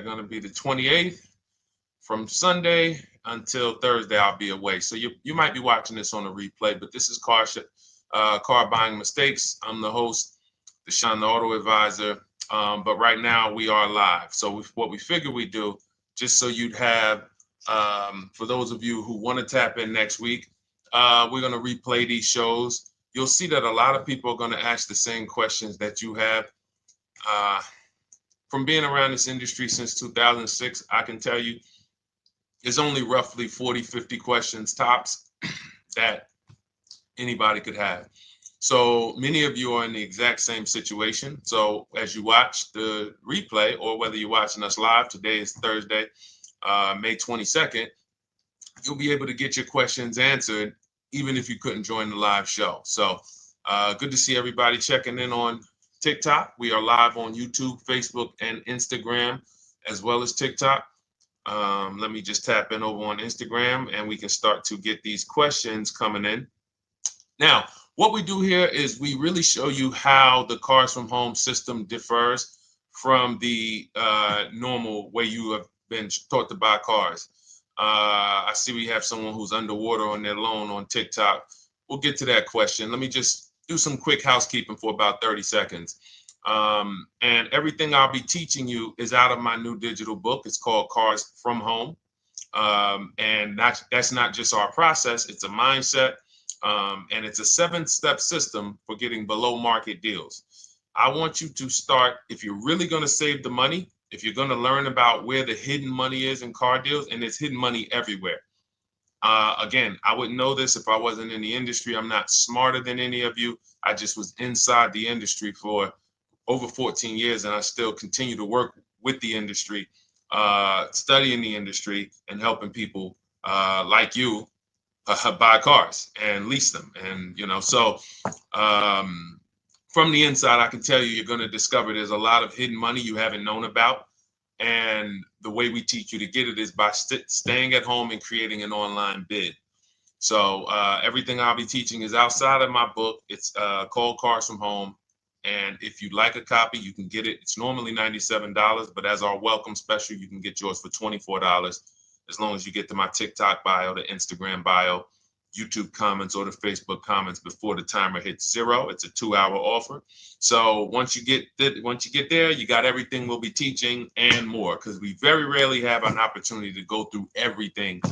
going to be the 28th. From Sunday until Thursday, I'll be away. So you might be watching this on a replay, but this is Car Buying Mistakes. I'm the host, Deshone the Auto Advisor. But right now we are live. So what we figured we'd do, just so you'd have, for those of you who want to tap in next week, we're going to replay these shows. You'll see that a lot of people are going to ask the same questions that you have. From being around this industry since 2006, I can tell you, there's only roughly 40, 50 questions tops that anybody could have. So many of you are in the exact same situation. So as you watch the replay, or whether you're watching us live, today is Thursday, May 22nd, you'll be able to get your questions answered, even if you couldn't join the live show. So good to see everybody checking in on TikTok. We are live on YouTube, Facebook, and Instagram, as well as TikTok. Let me just tap in over on Instagram and we can start to get these questions coming in. Now, what we do here is we really show you how the Cars from Home system differs from the normal way you have been taught to buy cars. I see we have someone who's underwater on their loan on TikTok. We'll get to that question. Let me just do some quick housekeeping for about 30 seconds. And everything I'll be teaching you is out of my new digital book. It's called Cars from Home. And that's not just our process, it's a mindset. And it's a 7-step system for getting below market deals. I want you to start, if you're really going to save the money, if you're going to learn about where the hidden money is in car deals, and there's hidden money everywhere. Again, I wouldn't know this if I wasn't in the industry. I'm not smarter than any of you. I just was inside the industry for over 14 years, and I still continue to work with the industry, studying the industry and helping people like you buy cars and lease them. And, so from the inside, I can tell you, you're going to discover there's a lot of hidden money you haven't known about. And the way we teach you to get it is by staying at home and creating an online bid. So everything I'll be teaching is outside of my book. It's called Cars from Home. And if you'd like a copy, you can get it. It's normally $97, but as our welcome special, you can get yours for $24, as long as you get to my TikTok bio, the Instagram bio, YouTube comments, or the Facebook comments before the timer hits 0. It's a 2-hour offer. So once you get there, you got everything we'll be teaching and more, because we very rarely have an opportunity to go through everything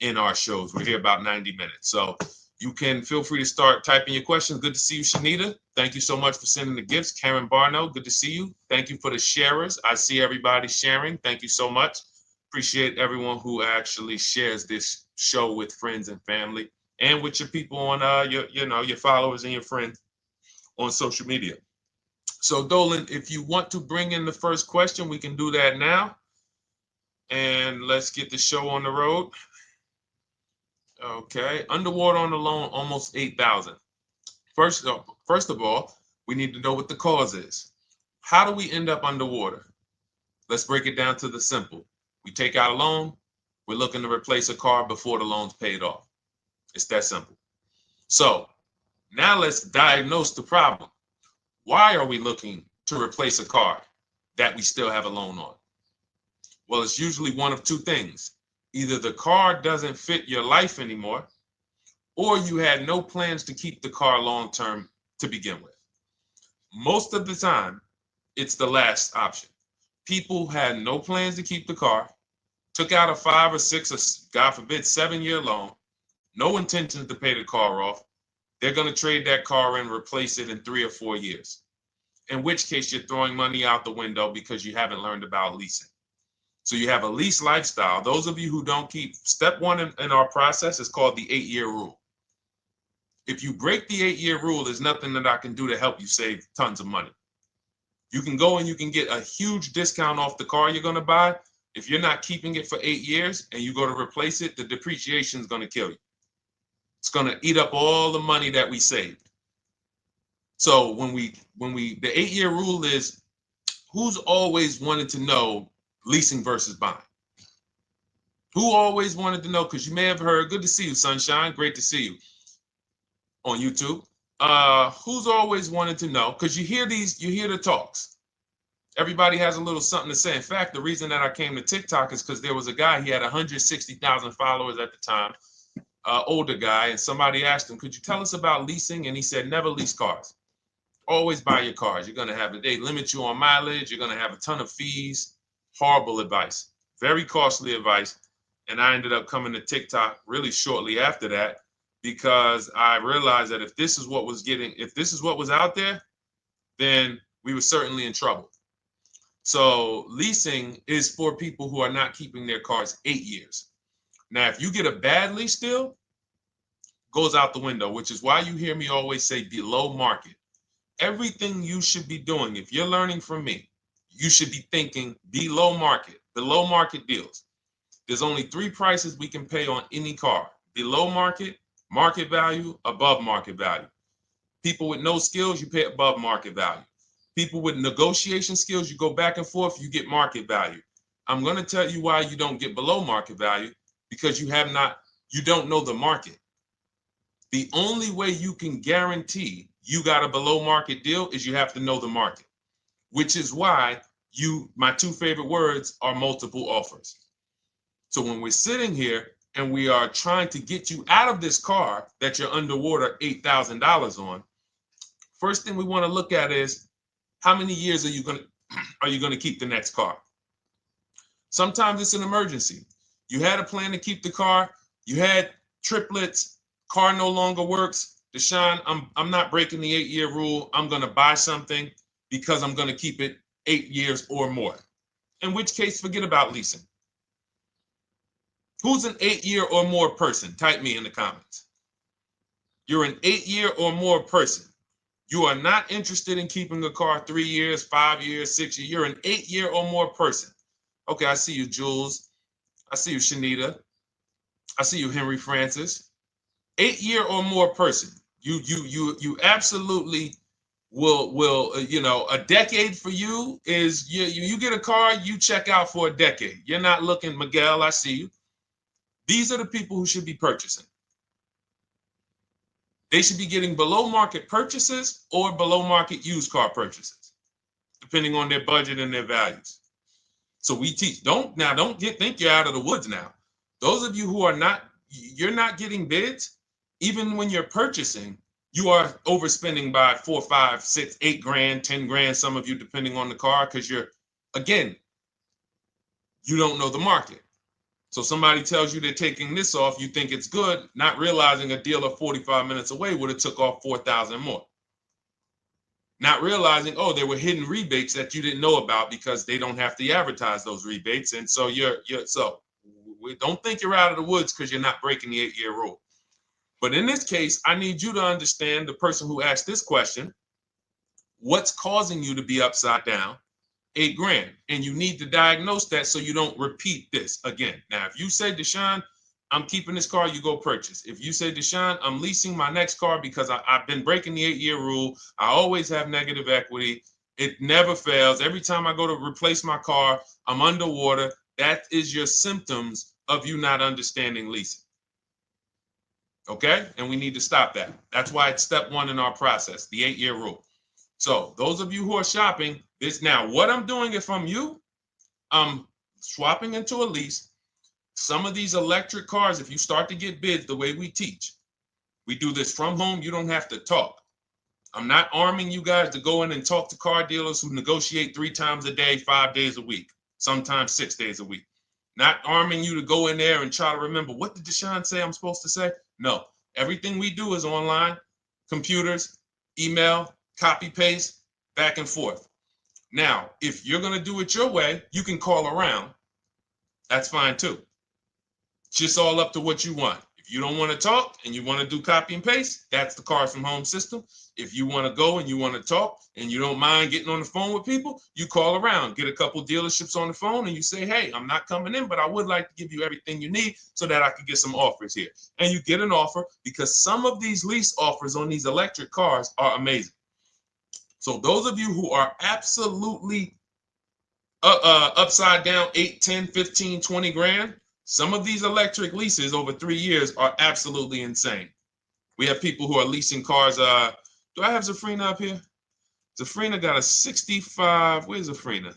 in our shows. We're here about 90 minutes. So you can feel free to start typing your questions. Good to see you, Shanita. Thank you so much for sending the gifts. Karen Barno, good to see you. Thank you for the sharers. I see everybody sharing. Thank you so much. Appreciate everyone who actually shares this show with friends and family, and with your people on your followers and your friends on social media. So Dolan, if you want to bring in the first question, we can do that now. And let's get the show on the road. Okay, underwater on the loan, almost 8,000. First of all, we need to know what the cause is. How do we end up underwater? Let's break it down to the simple. We take out a loan, we're looking to replace a car before the loan's paid off. It's that simple. So now let's diagnose the problem. Why are we looking to replace a car that we still have a loan on? Well, it's usually one of two things. Either the car doesn't fit your life anymore, or you had no plans to keep the car long-term to begin with. Most of the time, it's the last option. People had no plans to keep the car, took out a 5 or 6 or God forbid 7-year loan, no intentions to pay the car off. They're going to trade that car in, replace it in 3 or 4 years. In which case you're throwing money out the window because you haven't learned about leasing. So you have a lease lifestyle. Those of you who don't keep, step 1 in our process is called the 8-year rule. If you break the 8-year rule, there's nothing that I can do to help you save tons of money. You can go and you can get a huge discount off the car you're going to buy. If you're not keeping it for 8 years and you go to replace it, the depreciation is going to kill you. It's going to eat up all the money that we saved. So the 8-year rule is, who's always wanted to know leasing versus buying? Who always wanted to know? Because you may have heard, good to see you, Sunshine. Great to see you on YouTube. Who's always wanted to know? Because you hear the talks. Everybody has a little something to say. In fact, the reason that I came to TikTok is because there was a guy, he had 160,000 followers at the time, older guy, and somebody asked him, could you tell us about leasing? And he said, never lease cars. Always buy your cars. You're going to have they limit you on mileage. You're going to have a ton of fees. Horrible advice. Very costly advice. And I ended up coming to TikTok really shortly after that because I realized that if this is what was out there, then we were certainly in trouble. So leasing is for people who are not keeping their cars 8 years. Now, if you get a bad lease deal, goes out the window, which is why you hear me always say below market. Everything you should be doing, if you're learning from me, you should be thinking below market deals. There's only 3 prices we can pay on any car: below market, market value, above market value. People with no skills, you pay above market value. People with negotiation skills, you go back and forth, you get market value. I'm going to tell you why you don't get below market value, because you don't know the market. The only way you can guarantee you got a below market deal is you have to know the market, which is why my 2 favorite words are multiple offers. So when we're sitting here and we are trying to get you out of this car that you're underwater $8,000 on, first thing we want to look at is how many years are you going to keep the next car? Sometimes it's an emergency. You had a plan to keep the car, you had triplets, car no longer works. Deshone, I'm not breaking the 8-year rule. I'm going to buy something because I'm going to keep it 8 years or more. In which case, forget about leasing. Who's an 8-year or more person? Type me in the comments. You're an 8-year or more person. You are not interested in keeping a car 3 years, 5 years, 6 years. You're an 8-year or more person. Okay, I see you, Jules. I see you, Shanita. I see you, Henry Francis. 8-year or more person. You absolutely will a decade for you is you get a car, you check out for a decade. You're not looking, Miguel, I see you. These are the people who should be purchasing. They should be getting below market purchases or below market used car purchases, depending on their budget and their values. So we teach, think you're out of the woods now. Those of you who you're not getting bids, even when you're purchasing, you are overspending by 4, 5, 6, 8 grand, 10 grand, some of you, depending on the car, because you don't know the market. So somebody tells you they're taking this off, you think it's good, not realizing a dealer 45 minutes away would have took off 4,000 more. Not realizing, there were hidden rebates that you didn't know about because they don't have to advertise those rebates. And so we don't think you're out of the woods because you're not breaking the 8-year rule. But in this case, I need you to understand, the person who asked this question, what's causing you to be upside down 8 grand? And you need to diagnose that so you don't repeat this again. Now, if you say, Deshone, I'm keeping this car, you go purchase. If you say, Deshone, I'm leasing my next car because I've been breaking the 8-year rule, I always have negative equity, it never fails. Every time I go to replace my car, I'm underwater. That is your symptoms of you not understanding leasing. Okay? And we need to stop that. That's why it's step 1 in our process, the 8-year rule. So those of you who are shopping this now, what I'm doing, if I'm you, I'm swapping into a lease. Some of these electric cars, if you start to get bids the way we teach, we do this from home, you don't have to talk. I'm not arming you guys to go in and talk to car dealers who negotiate 3 times a day, 5 days a week, sometimes 6 days a week. Not arming you to go in there and try to remember, what did Deshone say I'm supposed to say? No, everything we do is online, computers, email, copy, paste, back and forth. Now, if you're going to do it your way, you can call around. That's fine too. It's just all up to what you want. If you don't want to talk and you want to do copy and paste, that's the Cars from Home system. If you want to go and you want to talk and you don't mind getting on the phone with people, you call around, get a couple dealerships on the phone, and you say, hey, I'm not coming in, but I would like to give you everything you need so that I can get some offers here. And you get an offer, because some of these lease offers on these electric cars are amazing. So those of you who are absolutely upside down 8, 10, 15, 20 grand, some of these electric leases over 3 years are absolutely insane. We have people who are leasing cars. Do I have Zafrina up here? Zafrina got a 65. Where's Zafrina?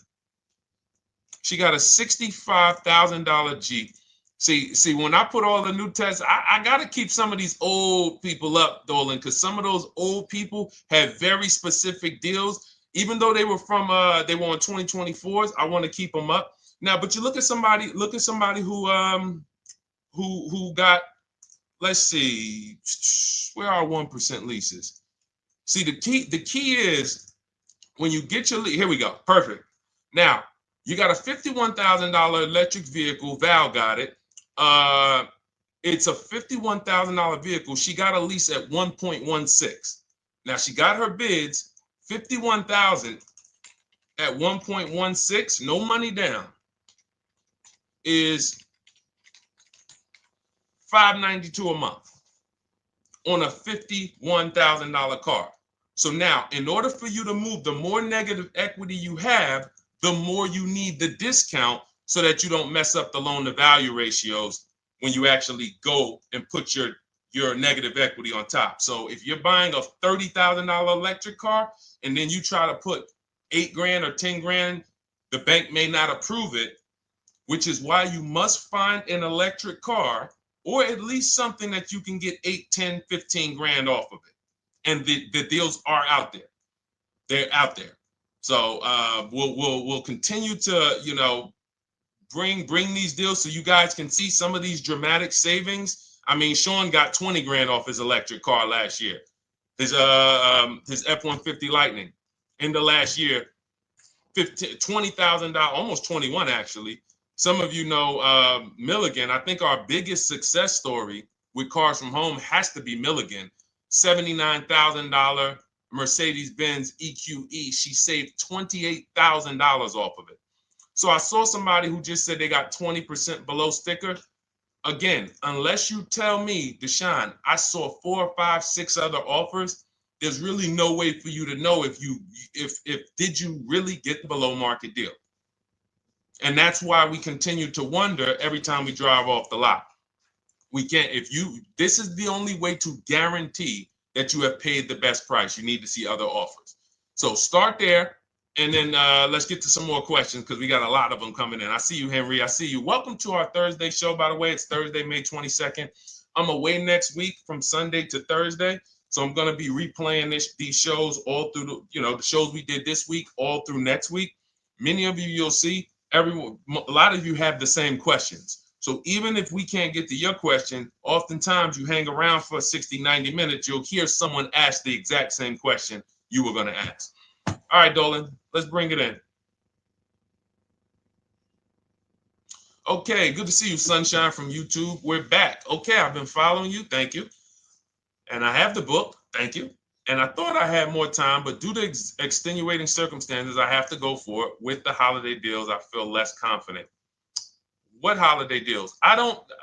She got a $65,000 Jeep. See, when I put all the new tests, I got to keep some of these old people up, Dolan, because some of those old people have very specific deals. Even though they were on 2024s, I want to keep them up. Now, but you look at somebody who got, let's see, where are 1% leases? See, the key is when you get your lease, here we go, perfect. Now, you got a $51,000 electric vehicle, Val got it. It's a $51,000 vehicle. She got a lease at 1.16. Now she got her bids, 51,000 at 1.16, no money down, is $592 a month on a $51,000 car. So now, in order for you to move, the more negative equity you have, the more you need the discount so that you don't mess up the loan to value ratios when you actually go and put your negative equity on top. So if you're buying a $30,000 electric car and then you try to put $8,000 or $10,000, the bank may not approve it, which is why you must find an electric car or at least something that you can get 8, 10, 15 grand off of it. And the deals are out there. They're out there. So we'll continue to, bring these deals so you guys can see some of these dramatic savings. I mean, Sean got 20 grand off his electric car last year. His F-150 Lightning in the last year, $20,000, almost 21 actually. Some of you know Milligan. I think our biggest success story with Cars from Home has to be Milligan. $79,000 Mercedes-Benz EQE. She saved $28,000 off of it. So I saw somebody who just said they got 20% below sticker. Again, unless you tell me, Deshone, I saw 4, 5, 6 other offers, there's really no way for you to know if did you really get the below market deal. And that's why we continue to wonder every time we drive off the lot. We can't, this is the only way to guarantee that you have paid the best price. You need to see other offers. So start there. And then let's get to some more questions because we got a lot of them coming in. I see you, Henry. I see you. Welcome to our Thursday show, by the way. It's Thursday, May 22nd. I'm away next week from Sunday to Thursday. So I'm going to be replaying these shows all through, the shows we did this week, all through next week. Many of you, you'll see, a lot of you have the same questions. So even if we can't get to your question, oftentimes you hang around for 60, 90 minutes, you'll hear someone ask the exact same question you were going to ask. All right, Dolan, let's bring it in. Okay, good to see you, Sunshine from YouTube. We're back. Okay, I've been following you. Thank you. And I have the book. Thank you. And I thought I had more time, but due to extenuating circumstances, I have to go for it. With the holiday deals, I feel less confident. What holiday deals?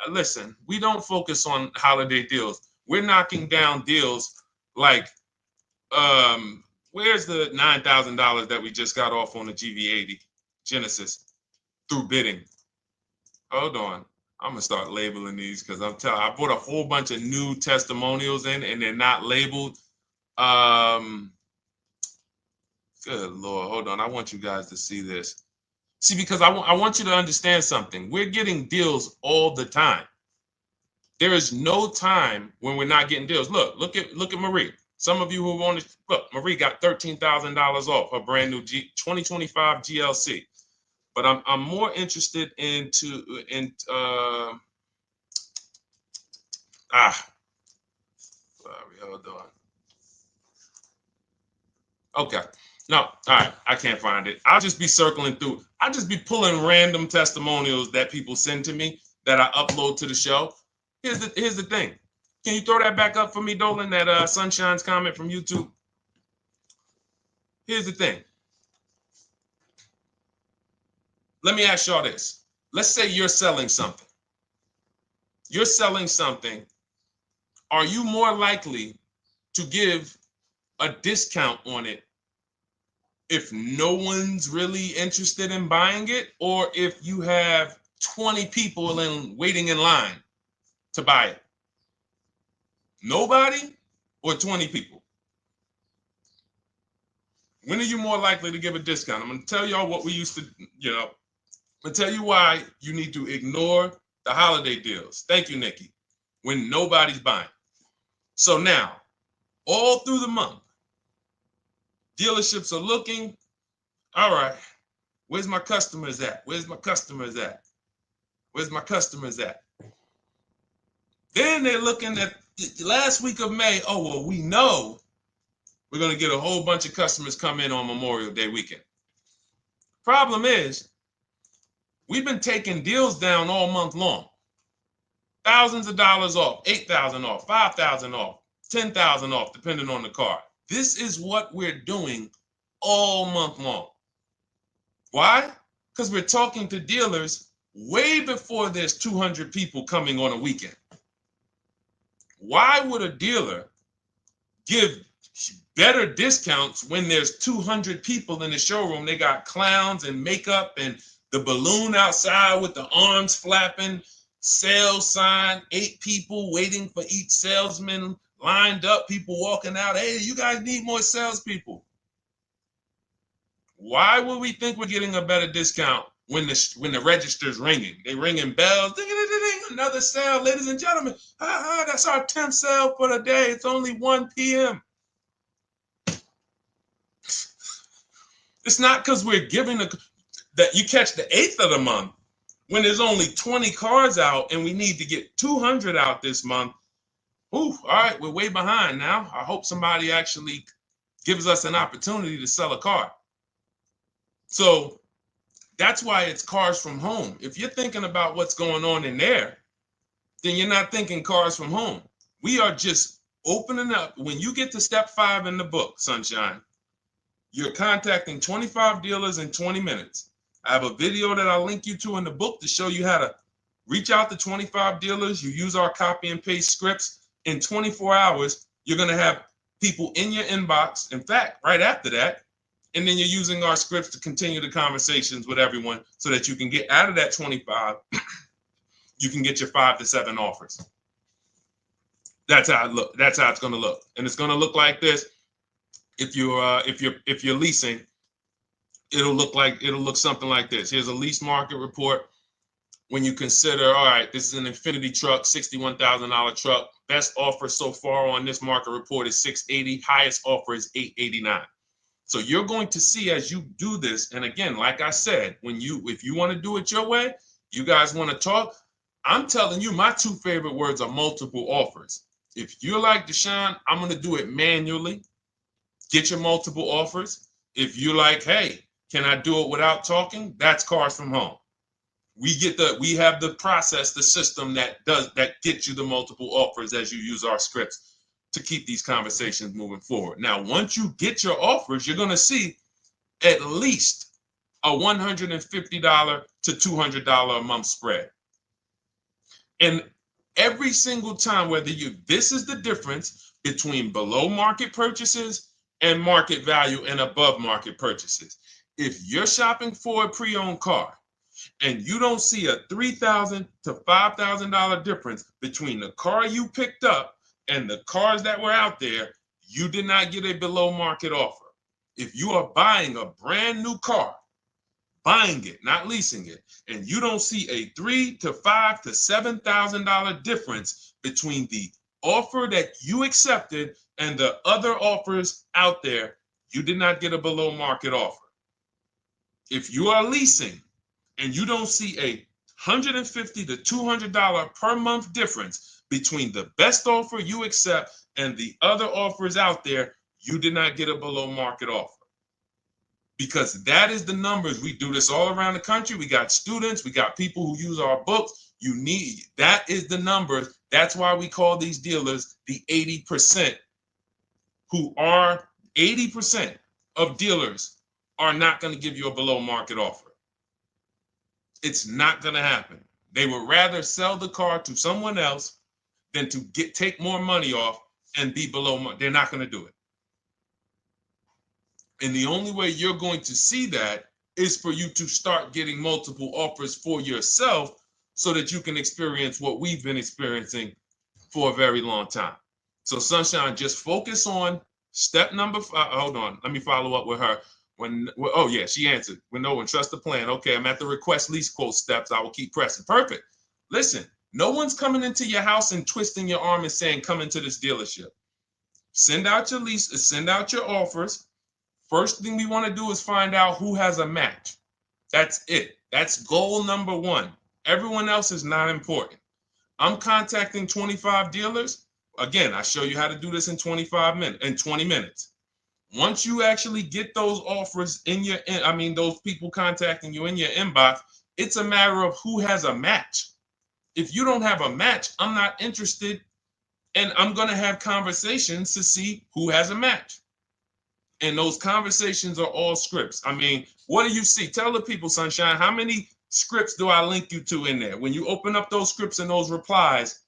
Listen, we don't focus on holiday deals. We're knocking down deals like, where's the $9,000 that we just got off on the GV80 Genesis through bidding? Hold on. I'm going to start labeling these because I bought a whole bunch of new testimonials in and they're not labeled. Good Lord. Hold on. I want you guys to see this. See, because I want you to understand something. We're getting deals all the time. There is no time when we're not getting deals. Look at Marie. Some of you who want to look, Marie got $13,000 off her brand new 2025 GLC. But I'm more interested sorry, hold on. Okay. No, all right, I can't find it. I'll just be circling through. I'll just be pulling random testimonials that people send to me that I upload to the show. Here's the thing. Can you throw that back up for me, Dolan, that Sunshine's comment from YouTube? Here's the thing. Let me ask y'all this. Let's say you're selling something. You're selling something. Are you more likely to give a discount on it if no one's really interested in buying it, or if you have 20 people waiting in line to buy it? Nobody or 20 people? When are you more likely to give a discount? I'm going to tell y'all what we used to, I'm going to tell you why you need to ignore the holiday deals. Thank you, Nikki. When nobody's buying. So now, all through the month, dealerships are looking, all right, where's my customers at? Where's my customers at? Where's my customers at? Then they're looking at the last week of May. Oh, well, we know we're going to get a whole bunch of customers come in on Memorial Day weekend. Problem is, we've been taking deals down all month long. Thousands of dollars off, 8,000 off, 5,000 off, 10,000 off, depending on the car. This is what we're doing all month long. Why? Because we're talking to dealers way before there's 200 people coming on a weekend. Why would a dealer give better discounts when there's 200 people in the showroom? They got clowns and makeup and the balloon outside with the arms flapping, sales sign, 8 people waiting for each salesman lined up, people walking out. Hey, you guys need more salespeople. Why would we think we're getting a better discount when the register's ringing? They ringing bells, ding, ding, ding, ding, another sale, ladies and gentlemen. That's our 10th sale for the day. It's only 1 p.m. It's not because we're giving that you catch the 8th of the month when there's only 20 cars out and we need to get 200 out this month. Ooh, all right, we're way behind now. I hope somebody actually gives us an opportunity to sell a car. So that's why it's cars from home. If you're thinking about what's going on in there, then you're not thinking cars from home. We are just opening up. When you get to step 5 in the book, Sunshine, you're contacting 25 dealers in 20 minutes. I have a video that I'll link you to in the book to show you how to reach out to 25 dealers. You use our copy and paste scripts. In 24 hours, you're going to have people in your inbox. In fact, right after that, and then you're using our scripts to continue the conversations with everyone so that you can get out of that 25, you can get your 5 to 7 offers. That's how it look. That's how it's going to look. And it's going to look like this. If you're leasing, it'll look something like this. Here's a lease market report. When you consider, all right, this is an Infinity truck, $61,000 truck. Best offer so far on this market report is $680. Highest offer is $889. So you're going to see as you do this, and again, like I said, if you want to do it your way, you guys want to talk, I'm telling you, my 2 favorite words are multiple offers. If you're like Deshone, I'm going to do it manually. Get your multiple offers. If you're like, hey, can I do it without talking? That's cars from home. We have the process, the system that gets you the multiple offers as you use our scripts to keep these conversations moving forward. Now, once you get your offers, you're going to see at least a $150 to $200 a month spread. And every single time, this is the difference between below market purchases and market value and above market purchases. If you're shopping for a pre-owned car and you don't see a $3,000 to $5,000 difference between the car you picked up and the cars that were out there, you did not get a below market offer. If you are buying a brand new car, buying it, not leasing it, and you don't see a $3,000 to $5,000 to $7,000 difference between the offer that you accepted and the other offers out there, you did not get a below market offer. If you are leasing and you don't see a $150 to $200 per month difference between the best offer you accept and the other offers out there, you did not get a below market offer. Because that is the numbers. We do this all around the country. We got students, we got people who use our books. That is the numbers. That's why we call these dealers the 80%, who are 80% of dealers are not going to give you a below market offer. It's not going to happen. They would rather sell the car to someone else than to take more money off and be below market. They're not going to do it. And the only way you're going to see that is for you to start getting multiple offers for yourself so that you can experience what we've been experiencing for a very long time. So Sunshine, just focus on Step number 5. Hold on. Let me follow up with her. Oh yeah, she answered. When trust the plan. Okay, I'm at the request lease quote steps. I will keep pressing. Perfect. Listen, no one's coming into your house and twisting your arm and saying, come into this dealership. Send out your lease, send out your offers. First thing we want to do is find out who has a match. That's it. That's goal number 1. Everyone else is not important. I'm contacting 25 dealers. Again, I show you how to do this in 20 minutes. Once you actually get those offers those people contacting you in your inbox, it's a matter of who has a match. If you don't have a match, I'm not interested, and I'm going to have conversations to see who has a match. And those conversations are all scripts. I mean, what do you see? Tell the people, Sunshine, how many scripts do I link you to in there? When you open up those scripts and those replies,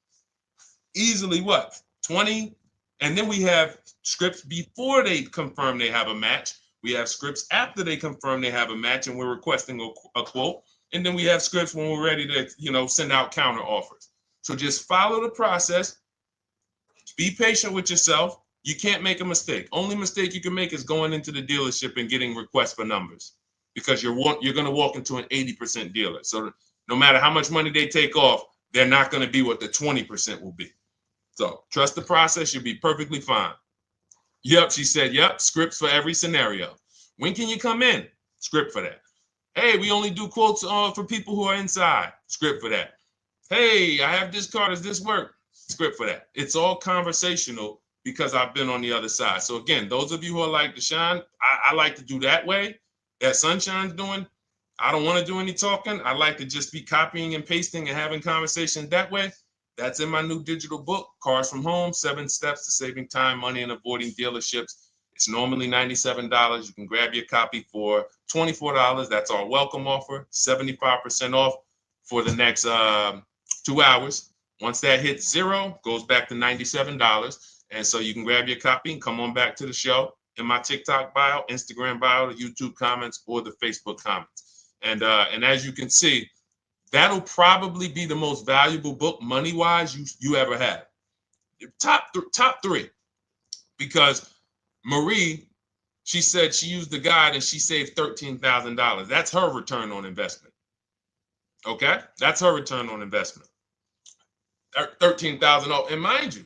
easily what? 20? And then we have scripts before they confirm they have a match. We have scripts after they confirm they have a match and we're requesting a quote. And then we have scripts when we're ready to, send out counter offers. So just follow the process. Be patient with yourself. You can't make a mistake. Only mistake you can make is going into the dealership and getting requests for numbers, because you're going to walk into an 80% dealer. So no matter how much money they take off, they're not going to be what the 20% will be. So trust the process. You'll be perfectly fine. Yep, she said, yep, scripts for every scenario. When can you come in? Script for that. Hey, we only do quotes for people who are inside. Script for that. Hey, I have this car. Does this work? Script for that. It's all conversational because I've been on the other side. So again, those of you who are like Deshone, I like to do that way, that Sunshine's doing. I don't want to do any talking. I like to just be copying and pasting and having conversations that way. That's in my new digital book, Cars from Home, 7 Steps to Saving Time, Money, and Avoiding Dealerships. It's normally $97. You can grab your copy for $24. That's our welcome offer, 75% off for the next 2 hours. Once that hits 0, goes back to $97. And so you can grab your copy and come on back to the show in my TikTok bio, Instagram bio, the YouTube comments, or the Facebook comments. And as you can see, that'll probably be the most valuable book money-wise you ever had. Top 3. Because Marie, she said she used the guide and she saved $13,000. That's her return on investment. Okay? That's her return on investment. $13,000. And mind you,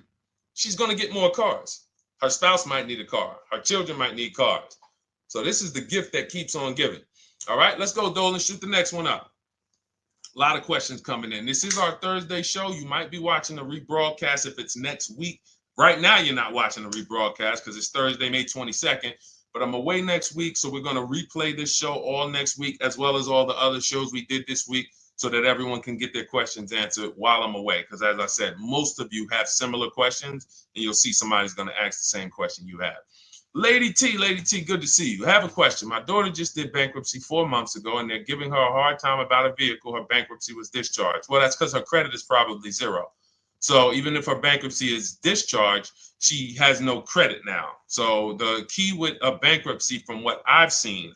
she's going to get more cars. Her spouse might need a car. Her children might need cars. So this is the gift that keeps on giving. All right, let's go, Dolan. Shoot the next one up. A lot of questions coming in. This is our Thursday show. You might be watching the rebroadcast if it's next week. Right now, you're not watching the rebroadcast because it's Thursday, May 22nd. But I'm away next week, so we're going to replay this show all next week, as well as all the other shows we did this week, so that everyone can get their questions answered while I'm away. Because as I said, most of you have similar questions, and you'll see somebody's going to ask the same question you have. Lady T, good to see you. I have a question. My daughter just did bankruptcy 4 months ago, and they're giving her a hard time about a vehicle. Her bankruptcy was discharged. Well, that's because her credit is probably 0. So even if her bankruptcy is discharged, she has no credit now. So the key with a bankruptcy, from what I've seen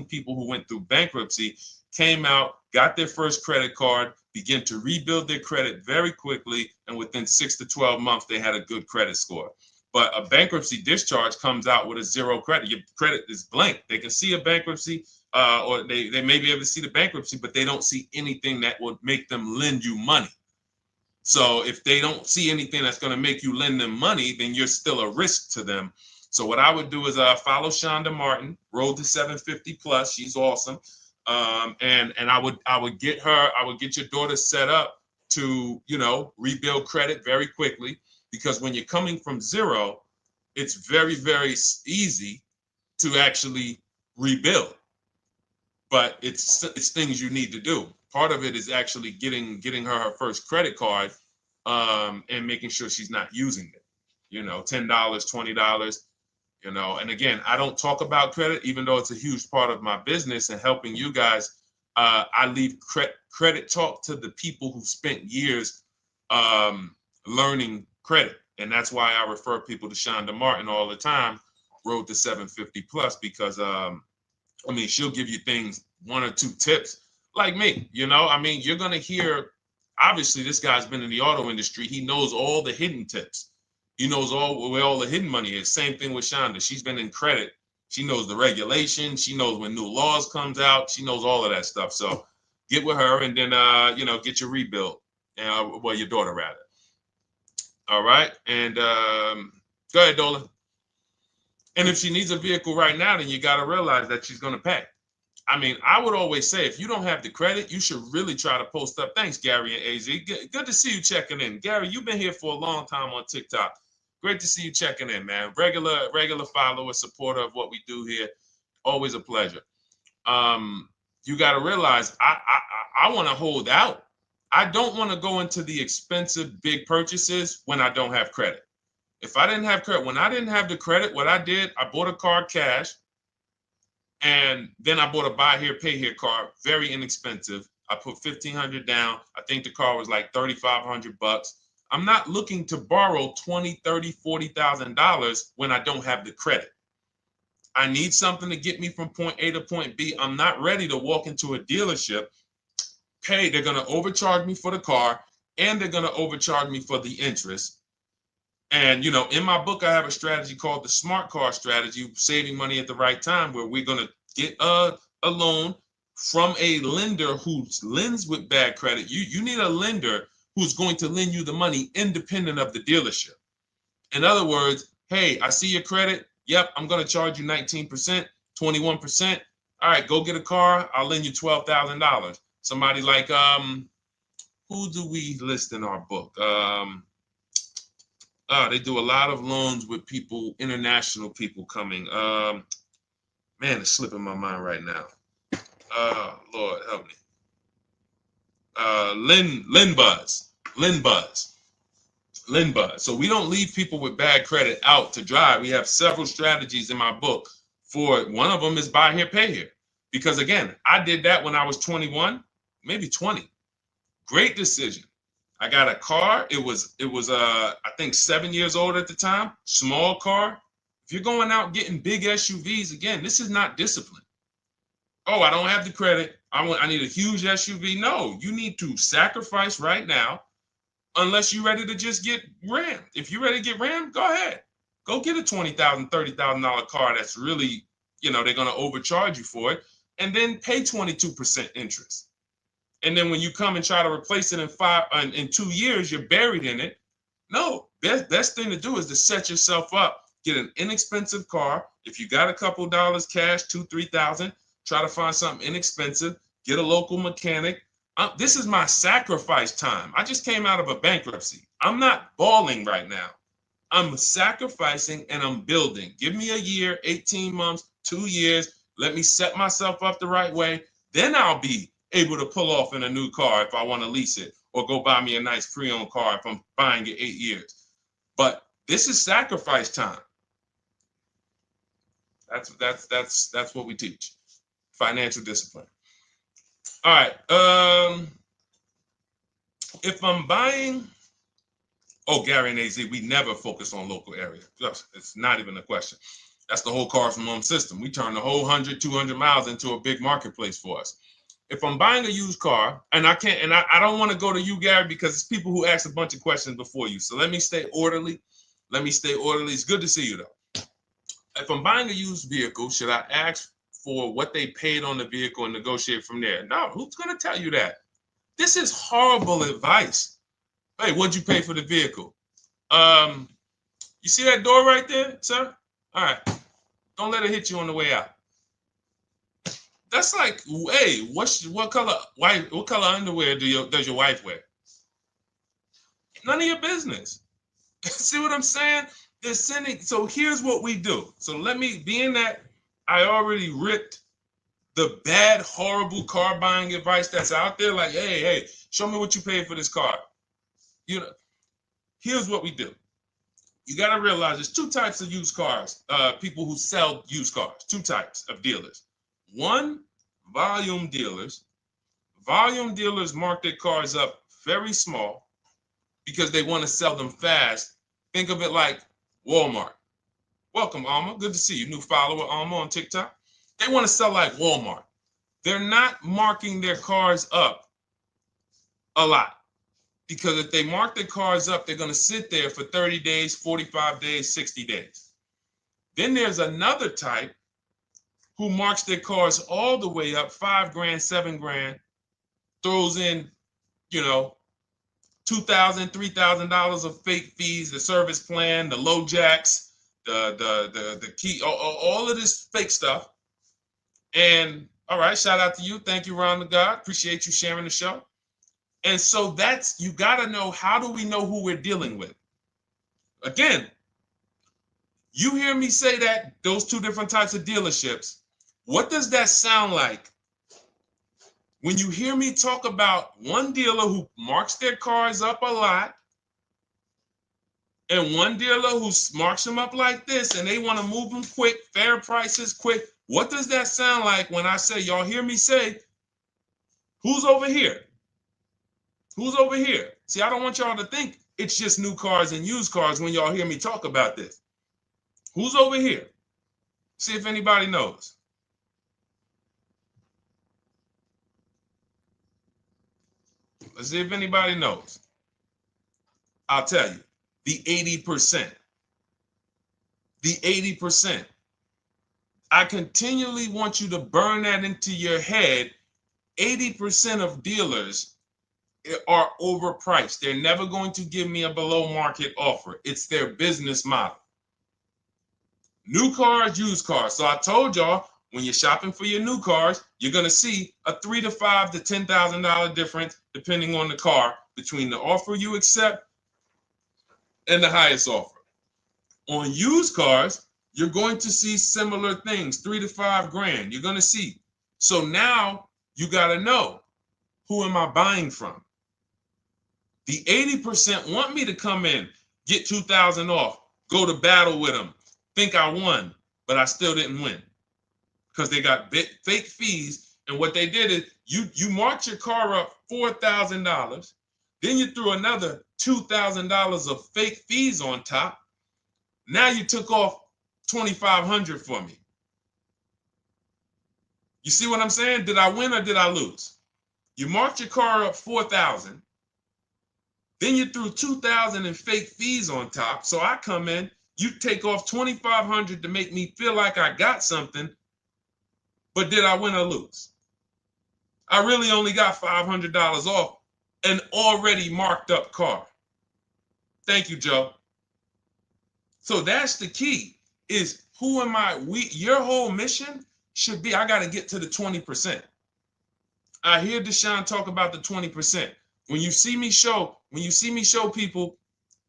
people who went through bankruptcy, came out, got their first credit card, began to rebuild their credit very quickly, and within 6 to 12 months, they had a good credit score. But a bankruptcy discharge comes out with a 0 credit. Your credit is blank. They can see a bankruptcy, or they may be able to see the bankruptcy, but they don't see anything that would make them lend you money. So if they don't see anything that's going to make you lend them money, then you're still a risk to them. So what I would do is follow Shonda Martin, Road to 750 Plus. She's awesome. And I would get your daughter set up to, rebuild credit very quickly, because when you're coming from 0, it's very, very easy to actually rebuild. But it's things you need to do. Part of it is actually getting her first credit card, and making sure she's not using it. $10, $20. And again, I don't talk about credit, even though it's a huge part of my business and helping you guys. I leave credit talk to the people who spent years learning credit. And that's why I refer people to Shonda Martin all the time, Road to 750 Plus, because she'll give you things, 1 or 2 tips, like me. You're going to hear, obviously, this guy's been in the auto industry. He knows all the hidden tips, He knows where all the hidden money is. Same thing with Shonda. She's been in credit. She knows the regulation. She knows when new laws comes out. She knows all of that stuff. So get with her and then, get your rebuild. Well, your daughter rather. All right. And go ahead, Dolan. And if she needs a vehicle right now, then you got to realize that she's going to pay. I mean, I would always say if you don't have the credit, you should really try to post up. Thanks, Gary and AZ. Good to see you checking in. Gary, you've been here for a long time on TikTok. Great to see you checking in, man. Regular follower, supporter of what we do here. Always a pleasure. You got to realize I want to hold out. I don't want to go into the expensive big purchases when I don't have credit. If I didn't have credit, when I didn't have the credit, what I did, I bought a car cash, and then I bought a buy here, pay here card, very inexpensive. I put $1,500 down. I think the car was like $3,500. I'm not looking to borrow $20,000, $30,000, $40,000 when I don't have the credit. I need something to get me from point A to point B. I'm not ready to walk into a dealership, pay. They're going to overcharge me for the car, and they're going to overcharge me for the interest. And, in my book, I have a strategy called the smart car strategy, saving money at the right time, where we're going to get a loan from a lender who lends with bad credit. You need a lender who's going to lend you the money independent of the dealership. In other words, hey, I see your credit. Yep, I'm going to charge you 19%, 21%. All right, go get a car. I'll lend you $12,000. Somebody like, who do we list in our book? They do a lot of loans with people, international people coming. Man, it's slipping my mind right now. Lord help me. Linbuzz. So we don't leave people with bad credit out to dry. We have several strategies in my book for it. One of them is buy here, pay here. Because again, I did that when I was 21, maybe 20. Great decision. I got a car. It was I think 7 years old at the time. Small car. If you're going out getting big SUVs, again, this is not discipline. Oh, I don't have the credit. I need a huge SUV. No, you need to sacrifice right now, unless you're ready to just get rammed. If you're ready to get rammed, go ahead. Go get a $20,000, $30,000 car that's really, they're going to overcharge you for it, and then pay 22% interest. And then when you come and try to replace it in 2 years, you're buried in it. No, best thing to do is to set yourself up. Get an inexpensive car. If you got a couple dollars cash, $2,000, $3,000, try to find something inexpensive. Get a local mechanic. This is my sacrifice time. I just came out of a bankruptcy. I'm not balling right now. I'm sacrificing and I'm building. Give me a year, 18 months, 2 years. Let me set myself up the right way. Then I'll be able to pull off in a new car if I want to lease it, or go buy me a nice pre-owned car if I'm buying it 8 years. But this is sacrifice time. That's what we teach. Financial discipline. All right. If I'm buying, Gary and AZ, we never focus on local area. It's not even a question. That's the whole car from home system. We turn the whole 100, 200 miles into a big marketplace for us. If I'm buying a used car, and I can't, and I don't want to go to you, Gary, because it's people who ask a bunch of questions before you. So let me stay orderly. It's good to see you, though. If I'm buying a used vehicle, should I ask for what they paid on the vehicle and negotiate from there? No, who's going to tell you that? This is horrible advice. Hey, what'd you pay for the vehicle? You see that door right there, sir? All right. Don't let it hit you on the way out. That's like, hey, what color underwear does your wife wear? None of your business. See what I'm saying? They're sending. So here's what we do. So being that I already ripped the bad, horrible car buying advice that's out there, like, hey, show me what you paid for this car. Here's what we do. You got to realize there's two types of used cars, people who sell used cars, two types of dealers. One, volume dealers. Volume dealers mark their cars up very small because they want to sell them fast. Think of it like Walmart. Welcome, Alma. Good to see you. New follower, Alma, on TikTok. They want to sell like Walmart. They're not marking their cars up a lot. Because if they mark their cars up, they're going to sit there for 30 days, 45 days, 60 days. Then there's another type who marks their cars all the way up, 5 grand, 7 grand, throws in, you know, $2,000, $3,000 of fake fees, the service plan, the low jacks, the key, all of this fake stuff. And all right, shout out to you. Thank you, Ron the God. Appreciate you sharing the show. And so that's, you got to know, how do we know who we're dealing with? Again, you hear me say that, those two different types of dealerships. What does that sound like when you hear me talk about one dealer who marks their cars up a lot and one dealer who marks them up like this and they want to move them quick, fair prices, quick? What does that sound like when I say, y'all hear me say, who's over here? Who's over here? See, I don't want y'all to think it's just new cars and used cars when y'all hear me talk about this. Who's over here? See if anybody knows. Let's see if anybody knows. I'll tell you, the 80%. The 80%. I continually want you to burn that into your head. 80% of dealers are overpriced. They're never going to give me a below market offer. It's their business model. New cars, used cars. So I told y'all, when you're shopping for your new cars, you're going to see a $3,000 to $5,000 to $10,000 difference, depending on the car, between the offer you accept and the highest offer. On used cars, you're going to see similar things, 3 to 5 grand. You're going to see. So now you got to know, who am I buying from? The 80% want me to come in, get 2,000 off, go to battle with them, think I won, but I still didn't win because they got fake fees. And what they did is you marked your car up $4,000, then you threw another $2,000 of fake fees on top. Now you took off $2,500 for me. You see what I'm saying? Did I win or did I lose? You marked your car up $4,000. Then you threw $2,000 in fake fees on top. So I come in, you take off $2,500 to make me feel like I got something. But did I win or lose? I really only got $500 off an already marked up car. Thank you, Joe. So that's the key, is who am I? Your whole mission should be, I got to get to the 20%. I hear Deshone talk about the 20%. When you see me show people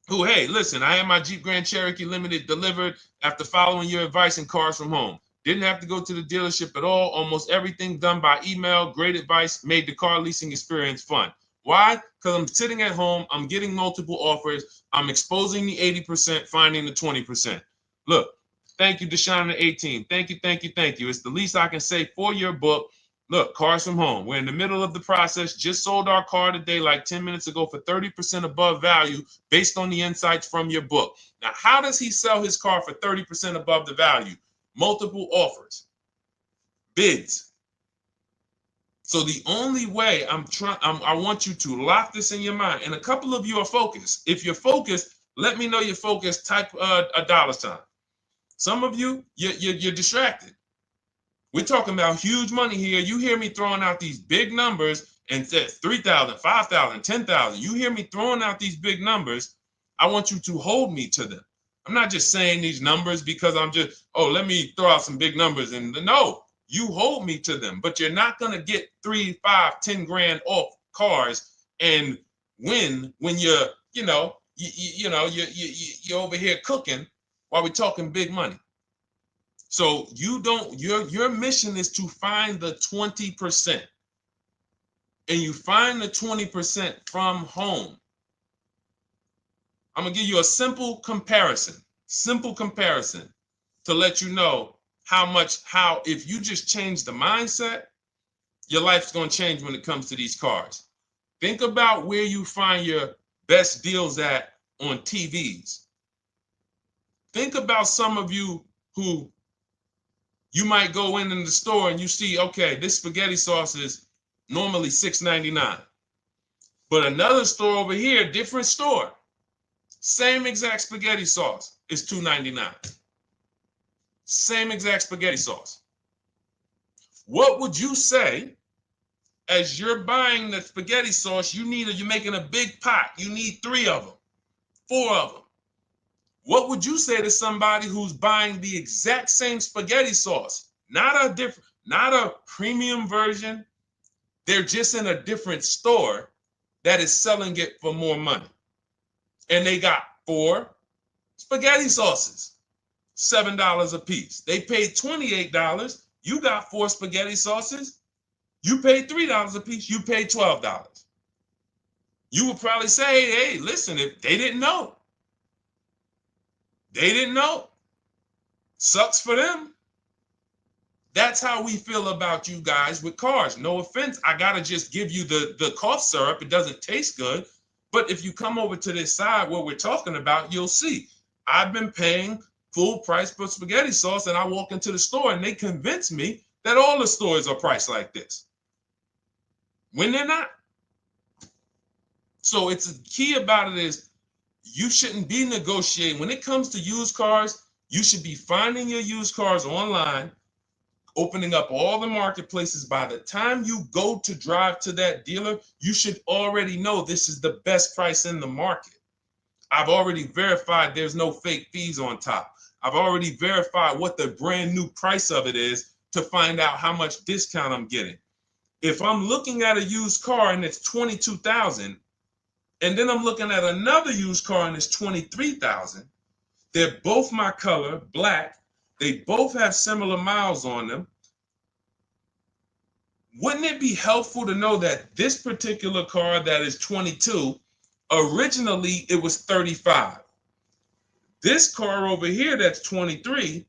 who, hey, listen, I had my Jeep Grand Cherokee Limited delivered after following your advice and cars from home. Didn't have to go to the dealership at all. Almost everything done by email. Great advice. Made the car leasing experience fun. Why? Because I'm sitting at home. I'm getting multiple offers. I'm exposing the 80%, finding the 20%. Look, thank you, Deshone the 18. Thank you, thank you, thank you. It's the least I can say for your book. Look, cars from home. We're in the middle of the process. Just sold our car today, like 10 minutes ago, for 30% above value based on the insights from your book. Now, how does he sell his car for 30% above the value? Multiple offers, bids. So the only way I want you to lock this in your mind. And a couple of you are focused. If you're focused, let me know you're focused. Type a $sign. Some of you, you're distracted. We're talking about huge money here. You hear me throwing out these big numbers and said 3,000, 5,000, 10,000. You hear me throwing out these big numbers. I want you to hold me to them. I'm not just saying these numbers because I'm just, let me throw out some big numbers. And no, you hold me to them, but you're not going to get 3, 5, 10 grand off cars and win when you're over here cooking while we're talking big money. So your mission is to find the 20%. And you find the 20% from home. I'm going to give you a simple comparison to let you know how if you just change the mindset, your life's going to change when it comes to these cars. Think about where you find your best deals at on TVs. Think about some of you who you might go in the store and you see, okay, this spaghetti sauce is normally $6.99. But another store over here, different store, same exact spaghetti sauce is $2.99. Same exact spaghetti sauce. What would you say as you're buying the spaghetti sauce? You're making a big pot. You need 3 of them, 4 of them. What would you say to somebody who's buying the exact same spaghetti sauce? Not a premium version. They're just in a different store that is selling it for more money. And they got 4 spaghetti sauces, $7 a piece. They paid $28. You got 4 spaghetti sauces. You paid $3 a piece. You paid $12. You would probably say, hey, listen, if they didn't know. They didn't know. Sucks for them. That's how we feel about you guys with cars. No offense. I got to just give you the cough syrup. It doesn't taste good. But if you come over to this side where we're talking about, you'll see. I've been paying full price for spaghetti sauce, and I walk into the store and they convince me that all the stores are priced like this, when they're not. So it's the key about it is you shouldn't be negotiating. When it comes to used cars, you should be finding your used cars online, opening up all the marketplaces. By the time you go to drive to that dealer, you should already know this is the best price in the market. I've already verified there's no fake fees on top. I've already verified what the brand new price of it is to find out how much discount I'm getting. If I'm looking at a used car and it's $22,000, and then I'm looking at another used car and it's $23,000, they're both my color, black. They both have similar miles on them. Wouldn't it be helpful to know that this particular car that is 22, originally it was 35. This car over here that's 23,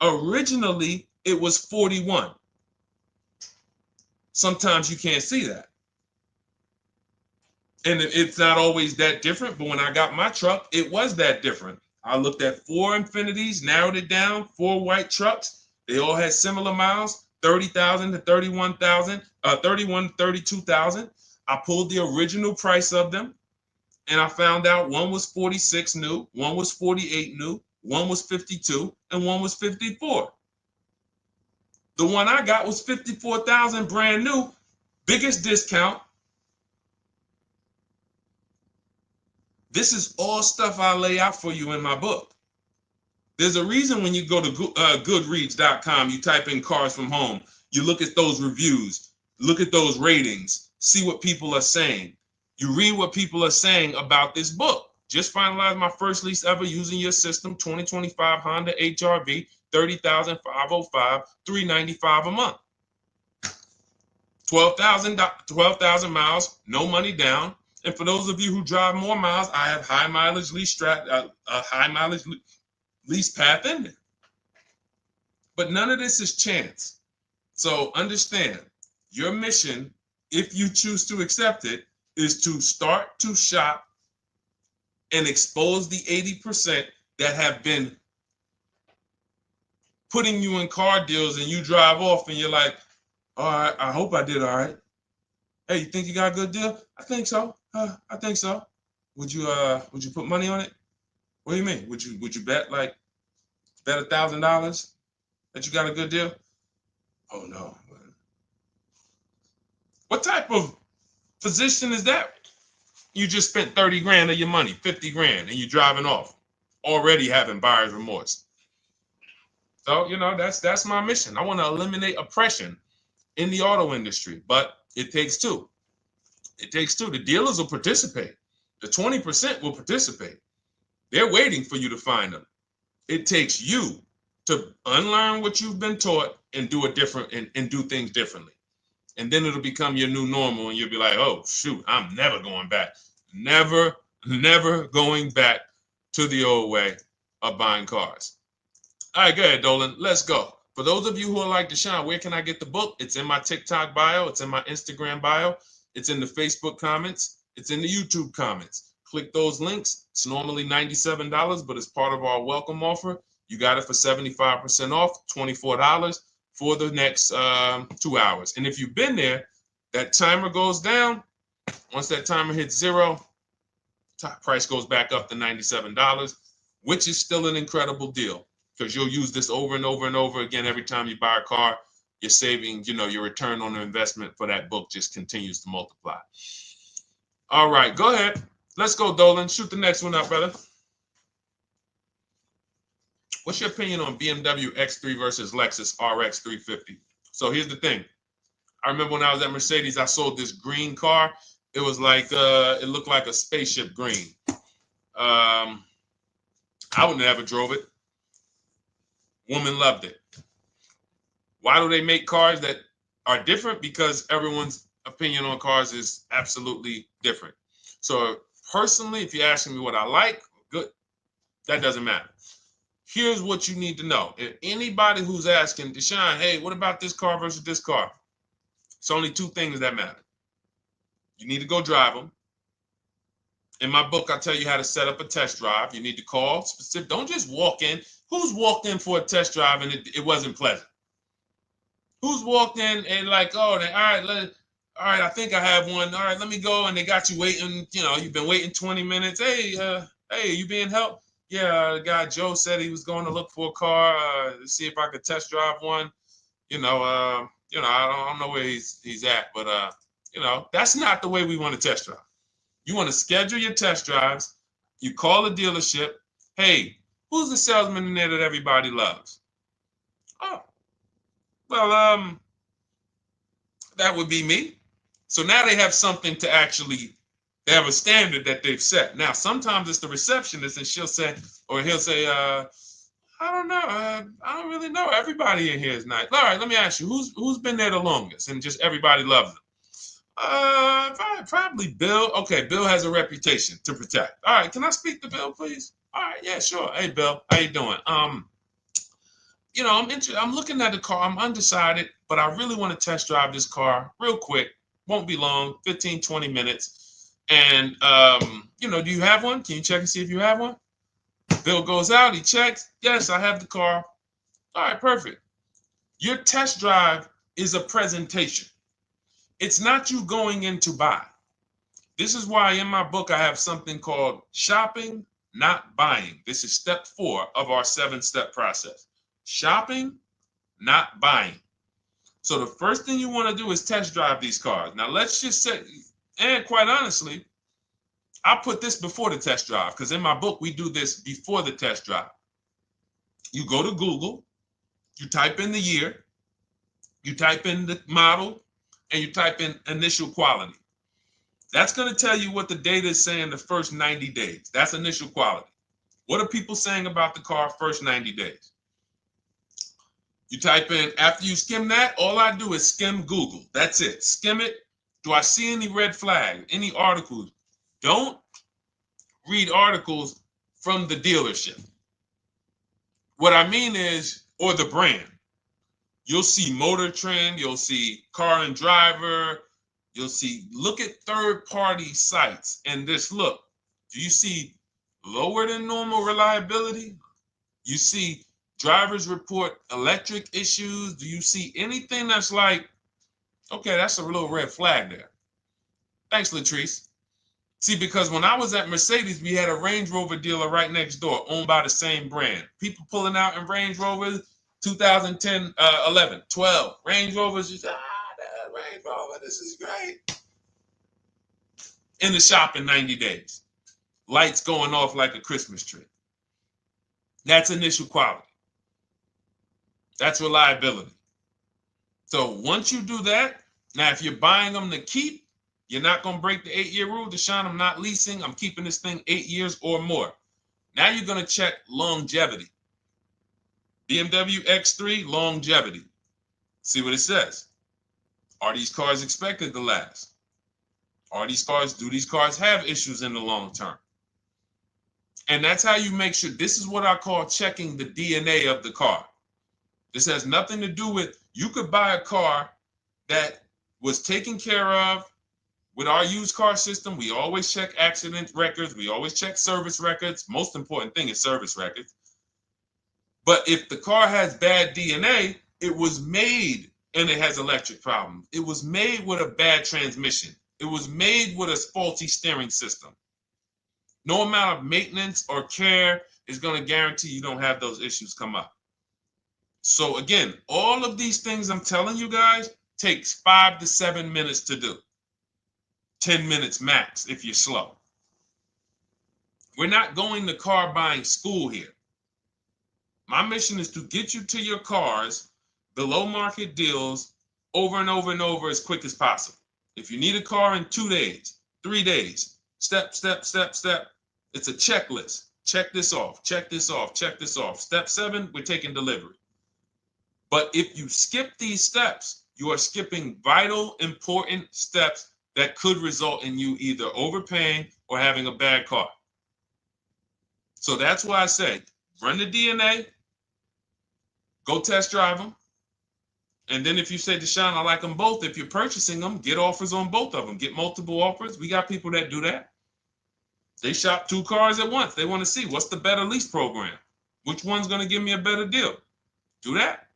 originally it was 41. Sometimes you can't see that. And it's not always that different, but when I got my truck, it was that different. I looked at 4 Infinities, narrowed it down, 4 white trucks. They all had similar miles, 30,000 to 31,000, 31 to 32,000. I pulled the original price of them, and I found out one was 46 new, one was 48 new, one was 52, and one was 54. The one I got was 54,000 brand new, biggest discount. This is all stuff I lay out for you in my book. There's a reason when you go to Goodreads.com, you type in cars from home, you look at those reviews, look at those ratings, see what people are saying. You read what people are saying about this book. Just finalized my first lease ever using your system, 2025 Honda HR-V, 30,505, $395 a month. 12,000 miles, no money down. And for those of you who drive more miles, I have high mileage lease lease path in there. But none of this is chance. So understand, your mission, if you choose to accept it, is to start to shop and expose the 80% that have been putting you in car deals, and you drive off and you're like, all right, I hope I did all right. Hey, you think you got a good deal? I think so. I think so. Would you put money on it? What do you mean? Would you bet $1,000 that you got a good deal? Oh no. What type of position is that? You just spent 30 grand of your money, 50 grand, and you're driving off, already having buyer's remorse. So, that's my mission. I want to eliminate oppression in the auto industry, but it takes two. It takes two. The dealers will participate. The 20% will participate. They're waiting for you to find them. It takes you to unlearn what you've been taught and do it different and do things differently. And then it'll become your new normal, and you'll be like, oh, shoot, I'm never going back. Never going back to the old way of buying cars. All right, go ahead, Dolan. Let's go. For those of you who are like Deshone, where can I get the book? It's in my TikTok bio. It's in my Instagram bio. It's in the Facebook comments. It's in the YouTube comments. Click those links. It's normally $97, but it's part of our welcome offer. You got it for 75% off, $24 for the next 2 hours. And if you've been there, that timer goes down. Once that timer hits 0, top price goes back up to $97, which is still an incredible deal because you'll use this over and over and over again every time you buy a car. You're saving, your return on the investment for that book just continues to multiply. All right, go ahead. Let's go, Dolan. Shoot the next one up, brother. What's your opinion on BMW X3 versus Lexus RX 350? So here's the thing. I remember when I was at Mercedes, I sold this green car. It was like, it looked like a spaceship green. I would never drove it. Woman loved it. Why do they make cars that are different? Because everyone's opinion on cars is absolutely different. So personally, if you're asking me what I like, good, that doesn't matter. Here's what you need to know. If anybody who's asking, Deshone, hey, what about this car versus this car? It's only two things that matter. You need to go drive them. In my book, I tell you how to set up a test drive. You need to call specific. Don't just walk in. Who's walked in for a test drive and it wasn't pleasant? Who's walked in and like, oh, all right, I think I have one. All right, let me go. And they got you waiting. You've been waiting 20 minutes. Hey, you being helped? Yeah, the guy Joe said he was going to look for a car to see if I could test drive one. I don't know where he's at, but that's not the way we want to test drive. You want to schedule your test drives. You call the dealership. Hey, who's the salesman in there that everybody loves? Oh, well, that would be me. So now they have something to actually, they have a standard that they've set. Now, sometimes it's the receptionist and he'll say, I don't know. I don't really know. Everybody in here is nice. All right, let me ask you, who's been there the longest? And just everybody loves them. Probably Bill. Okay, Bill has a reputation to protect. All right, can I speak to Bill, please? All right, yeah, sure. Hey, Bill, how you doing? I'm looking at the car. I'm undecided, but I really want to test drive this car real quick. Won't be long, 15, 20 minutes. And do you have one? Can you check and see if you have one? Bill goes out, he checks. Yes, I have the car. All right, perfect. Your test drive is a presentation. It's not you going in to buy. This is why in my book I have something called shopping, not buying. This is step 4 of our 7-step process. Shopping, not buying. So the first thing you want to do is test drive these cars. Now let's just say, and quite honestly, I put this before the test drive because in my book we do this before the test drive. You go to Google, you type in the year, you type in the model, and you type in initial quality. That's going to tell you what the data is saying the first 90 days. That's initial quality. What are people saying about the car first 90 days? You type in, after you skim that, all I do is skim Google. That's it. Skim it. Do I see any red flags, any articles? Don't read articles from the dealership. What I mean is, or the brand. You'll see Motor Trend, you'll see Car and Driver, look at third-party sites and just look. Do you see lower than normal reliability? You see drivers report electric issues? Do you see anything that's like, okay, that's a little red flag there? Thanks, Latrice. See, because when I was at Mercedes, we had a Range Rover dealer right next door owned by the same brand. People pulling out in Range Rovers, 2010, 11, 12. Range Rovers, just, that Range Rover, this is great. In the shop in 90 days. Lights going off like a Christmas tree. That's initial quality. That's reliability. So once you do that, now if you're buying them to keep, you're not going to break the 8-year rule. Deshone, I'm not leasing. I'm keeping this thing 8 years or more. Now you're going to check longevity. BMW X3, longevity. See what it says. Are these cars expected to last? Do these cars have issues in the long term? And that's how you make sure. This is what I call checking the DNA of the car. This has nothing to do with, you could buy a car that was taken care of with our used car system. We always check accident records. We always check service records. Most important thing is service records. But if the car has bad DNA, it was made and it has electric problems. It was made with a bad transmission. It was made with a faulty steering system. No amount of maintenance or care is going to guarantee you don't have those issues come up. So again, all of these things I'm telling you guys takes 5 to 7 minutes to do. 10 minutes max if you're slow. We're not going to car buying school here. My mission is to get you to your cars below market deals over and over and over as quick as possible. If you need a car in 2 days, 3 days, step, step, step, step. It's a checklist. Check this off, check this off, check this off. Step 7, we're taking delivery. But if you skip these steps, you are skipping vital, important steps that could result in you either overpaying or having a bad car. So that's why I say, run the DNA, go test drive them. And then if you say, Deshone, I like them both, if you're purchasing them, get offers on both of them. Get multiple offers. We got people that do that. They shop 2 cars at once. They want to see what's the better lease program. Which one's going to give me a better deal? Do that.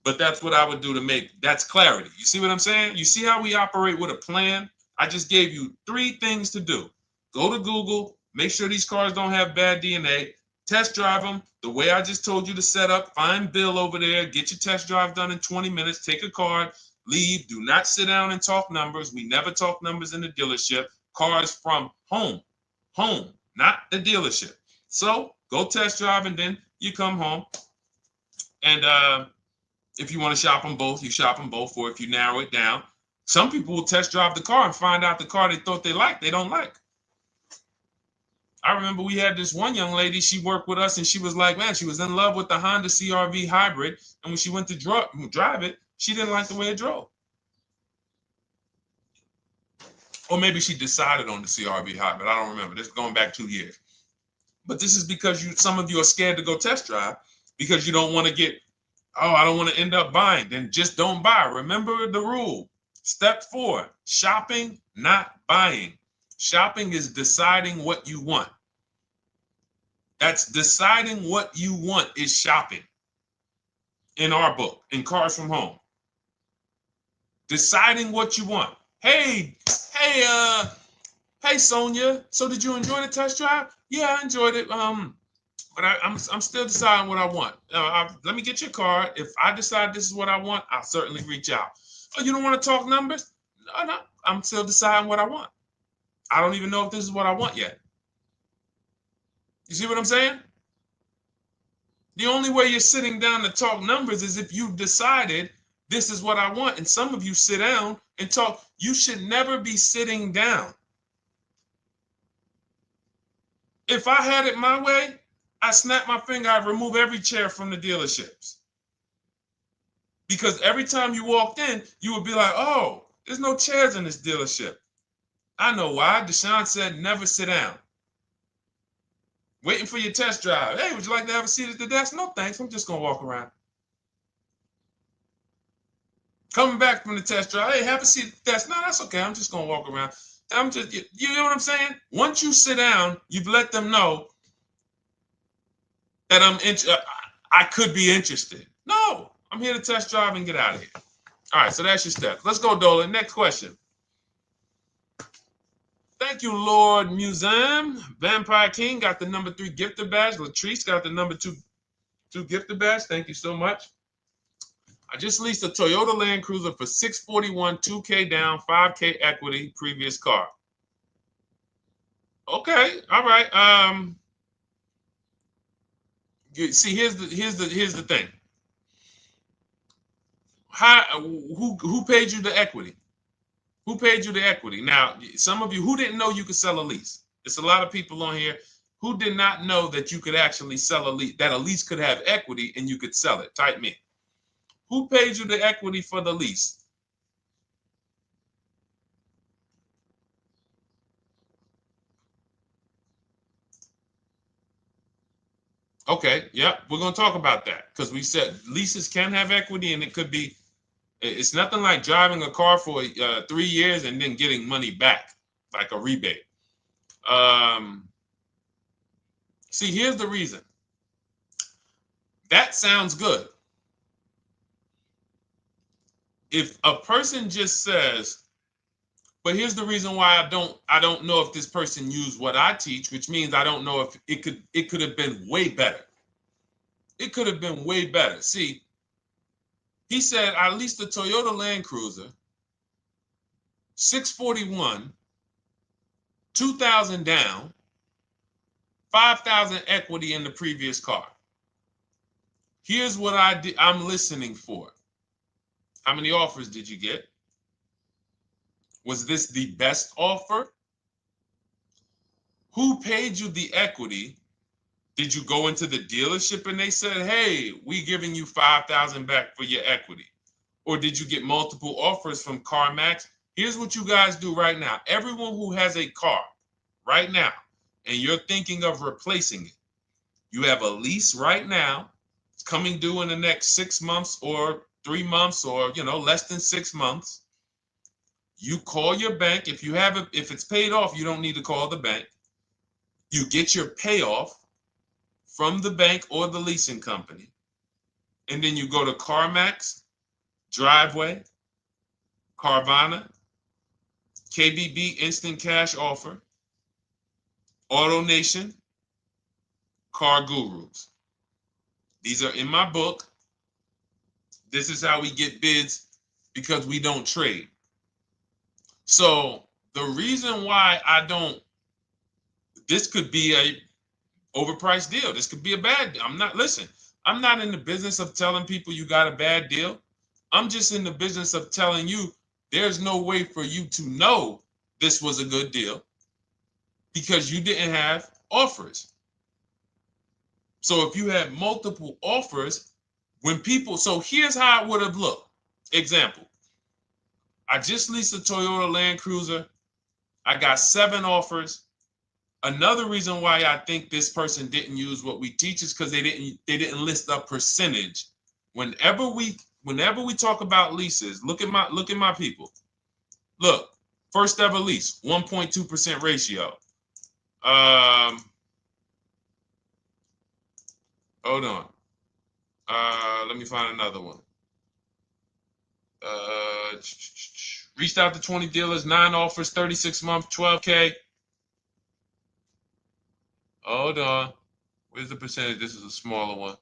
But that's what I would do to make, that's clarity. You see what I'm saying? You see how we operate with a plan? I just gave you 3 things to do. Go to Google, make sure these cars don't have bad DNA, test drive them the way I just told you to set up, find Bill over there, get your test drive done in 20 minutes, take a card, leave, do not sit down and talk numbers. We never talk numbers in the dealership. Cars from home, not the dealership. So go test drive and then you come home. And if you want to shop them both, you shop them both. Or if you narrow it down, some people will test drive the car and find out the car they thought they liked, they don't like. I remember we had this one young lady, she worked with us and she was like, man, she was in love with the Honda CR-V hybrid. And when she went to drive it, she didn't like the way it drove. Or maybe she decided on the CR-V hybrid. I don't remember. This is going back 2 years. But this is because some of you are scared to go test drive because you don't want to get, oh, I don't want to end up buying. Then just don't buy. Remember the rule. Step 4, shopping, not buying. Shopping is deciding what you want. That's deciding what you want is shopping in our book, in Cars from Home. Deciding what you want. Hey, Sonia. So did you enjoy the test drive? Yeah, I enjoyed it. But I'm still deciding what I want. Let me get your card. If I decide this is what I want, I'll certainly reach out. Oh, you don't want to talk numbers? No, I'm still deciding what I want. I don't even know if this is what I want yet. You see what I'm saying? The only way you're sitting down to talk numbers is if you've decided this is what I want. And some of you sit down and talk. You should never be sitting down. If I had it my way, I snap my finger, I'd remove every chair from the dealerships. Because every time you walked in, you would be like, oh, there's no chairs in this dealership. I know why. Deshone said never sit down. Waiting for your test drive. Hey, would you like to have a seat at the desk? No, thanks. I'm just going to walk around. Coming back from the test drive. Hey, have a seat at the desk. No, that's okay. I'm just going to walk around. You know what I'm saying? Once you sit down, you've let them know that I could be interested. No, I'm here to test drive and get out of here. All right, so that's your steps. Let's go, Dolan. Next question. Thank you, Lord Museum. Vampire King got the number 3 gifter badge. Latrice got the number 2 gifter badge. Thank you so much. I just leased a Toyota Land Cruiser for $641, $2K down, $5K equity, previous car. Okay, all right. See, here's the thing. Who paid you the equity? Who paid you the equity? Now, some of you who didn't know you could sell a lease. There's a lot of people on here who did not know that you could actually sell a lease, that a lease could have equity and you could sell it. Type me. Who paid you the equity for the lease? Okay, yep, we're going to talk about that because we said leases can have equity and it could be, it's nothing like driving a car for 3 years and then getting money back, like a rebate. See, here's the reason. That sounds good. If a person just says, But here's the reason why I don't know if this person used what I teach, which means I don't know if it could have been way better. It could have been way better. See, he said I leased a Toyota Land Cruiser, 641, 2,000 down, 5,000 equity in the previous car. Here's what I'm listening for. How many offers did you get? Was this the best offer? Who paid you the equity? Did you go into the dealership and they said, hey, we giving you 5,000 back for your equity? Or did you get multiple offers from CarMax? Here's what you guys do right now. Everyone who has a car right now, and you're thinking of replacing it, you have a lease right now. It's coming due in the next 6 months or 3 months or, less than 6 months. You call your bank. If it's paid off, you don't need to call the bank. You get your payoff from the bank or the leasing company. And then you go to CarMax, Driveway, Carvana, KBB Instant Cash Offer, AutoNation, Car Gurus. These are in my book. This is how we get bids because we don't trade. So the reason why this could be a overpriced deal. This could be a bad deal. I'm not in the business of telling people you got a bad deal. I'm just in the business of telling you there's no way for you to know this was a good deal because you didn't have offers. So if you had multiple offers, so here's how it would have looked. Example, I just leased a Toyota Land Cruiser. I got 7 offers. Another reason why I think this person didn't use what we teach is because they didn't list a percentage. Whenever we talk about leases, look at my people. Look, first ever lease, 1.2% ratio. Hold on. Let me find another one. Reached out to 20 dealers, 9 offers, 36 months, 12K. Hold on. Where's the percentage? This is a smaller one.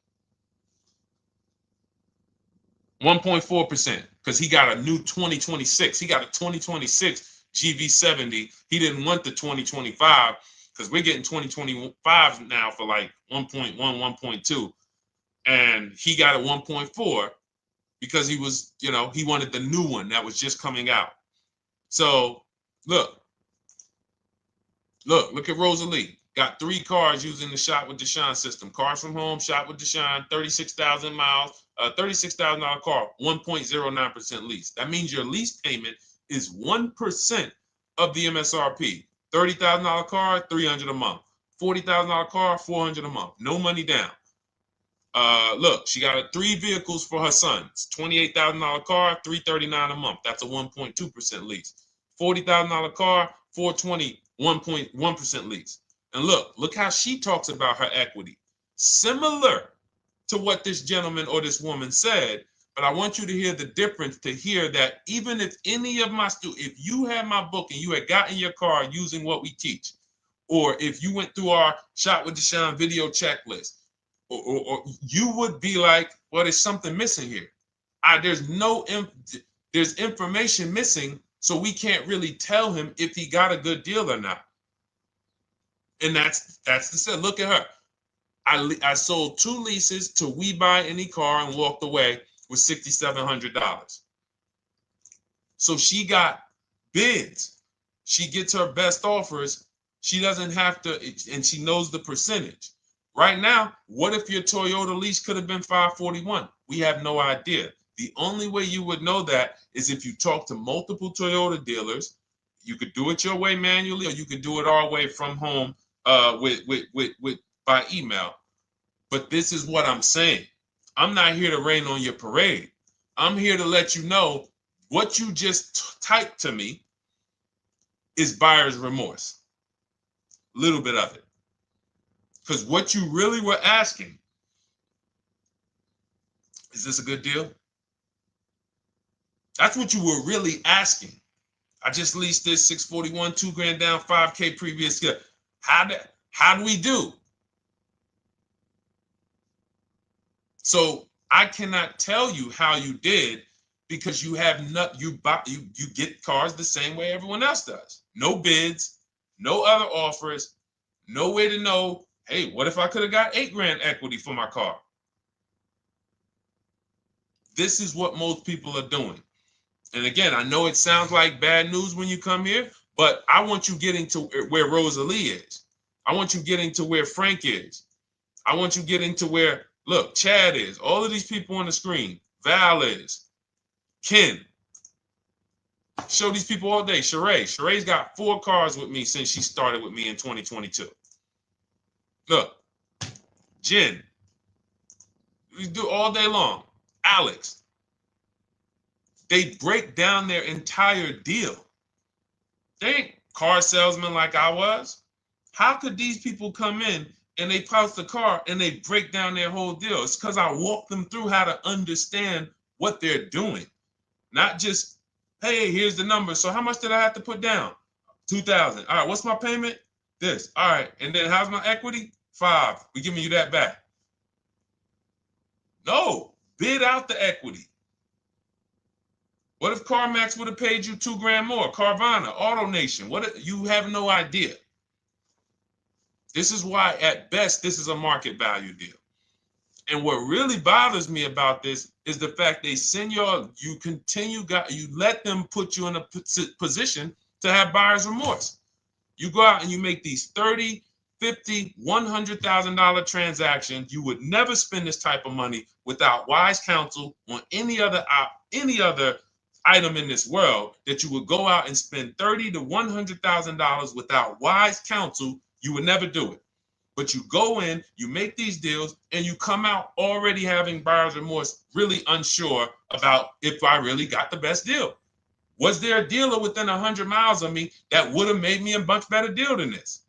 1.4%, because he got a new 2026. He got a 2026 GV70. He didn't want the 2025 because we're getting 2025 now for like 1.1, 1.2. And he got a 1.4 because he was, he wanted the new one that was just coming out. So look at Rosalie. Got 3 cars using the Shop with Deshone system. Cars from home, Shop with Deshone, 36,000 miles, $36,000 car, 1.09% lease. That means your lease payment is 1% of the MSRP. $30,000 car, $300 a month. $40,000 car, $400 a month. No money down. Look, she got 3 vehicles for her sons. $28,000 car, $339 a month. That's a 1.2% lease. $40,000 car, $420, 1.1% lease. And look how she talks about her equity. Similar to what this gentleman or this woman said, but I want you to hear the difference, to hear that even if any of my students, if you had my book and you had gotten your car using what we teach, or if you went through our Shop with Deshone video checklist, or you would be like, well, there's something missing here. There's information missing, so we can't really tell him if he got a good deal or not. And that's the set. Look at her. I sold 2 leases to We Buy Any Car and walked away with $6,700. So she got bids. She gets her best offers. She doesn't have to, and she knows the percentage. Right now, what if your Toyota lease could have been $541? We have no idea. The only way you would know that is if you talk to multiple Toyota dealers. You could do it your way manually, or you could do it our way from home by email. But this is what I'm saying. I'm not here to rain on your parade. I'm here to let you know what you just typed to me is buyer's remorse. A little bit of it. Because what you really were asking, is this a good deal? That's what you were really asking. I just leased this 641, 2 grand down, 5K previous year. How do we do? So I cannot tell you how you did because you have not you get cars the same way everyone else does. No bids, no other offers, no way to know, hey, what if I could have got 8 grand equity for my car? This is what most people are doing. And again, I know it sounds like bad news when you come here, but I want you getting to where Rosalie is. I want you getting to where Frank is. I want you getting to where, look, Chad is. All of these people on the screen. Val is. Ken. Show these people all day. Sheree. Sheree's got 4 cars with me since she started with me in 2022. Look. Jen. We do all day long. Alex. They break down their entire deal. They ain't car salesmen like I was. How could these people come in and they pounce the car and they break down their whole deal? It's because I walk them through how to understand what they're doing. Not just, hey, here's the number. So how much did I have to put down? 2,000. All right, what's my payment? This. All right, and then how's my equity? 5. We're giving you that back. No, bid out the equity. What if CarMax would have paid you 2 grand more? Carvana, AutoNation, you have no idea. This is why, at best, this is a market value deal. And what really bothers me about this is the fact they send you let them put you in a position to have buyer's remorse. You go out and you make these $30,000, $50,000, $100,000 transactions. You would never spend this type of money without wise counsel on any other item in this world. That you would go out and spend $30,000 to $100,000 without wise counsel. You would never do it. But you go in, you make these deals, and you come out already having buyer's remorse, really unsure about if I really got the best deal. Was there a dealer within 100 miles of me that would have made me a much better deal than this?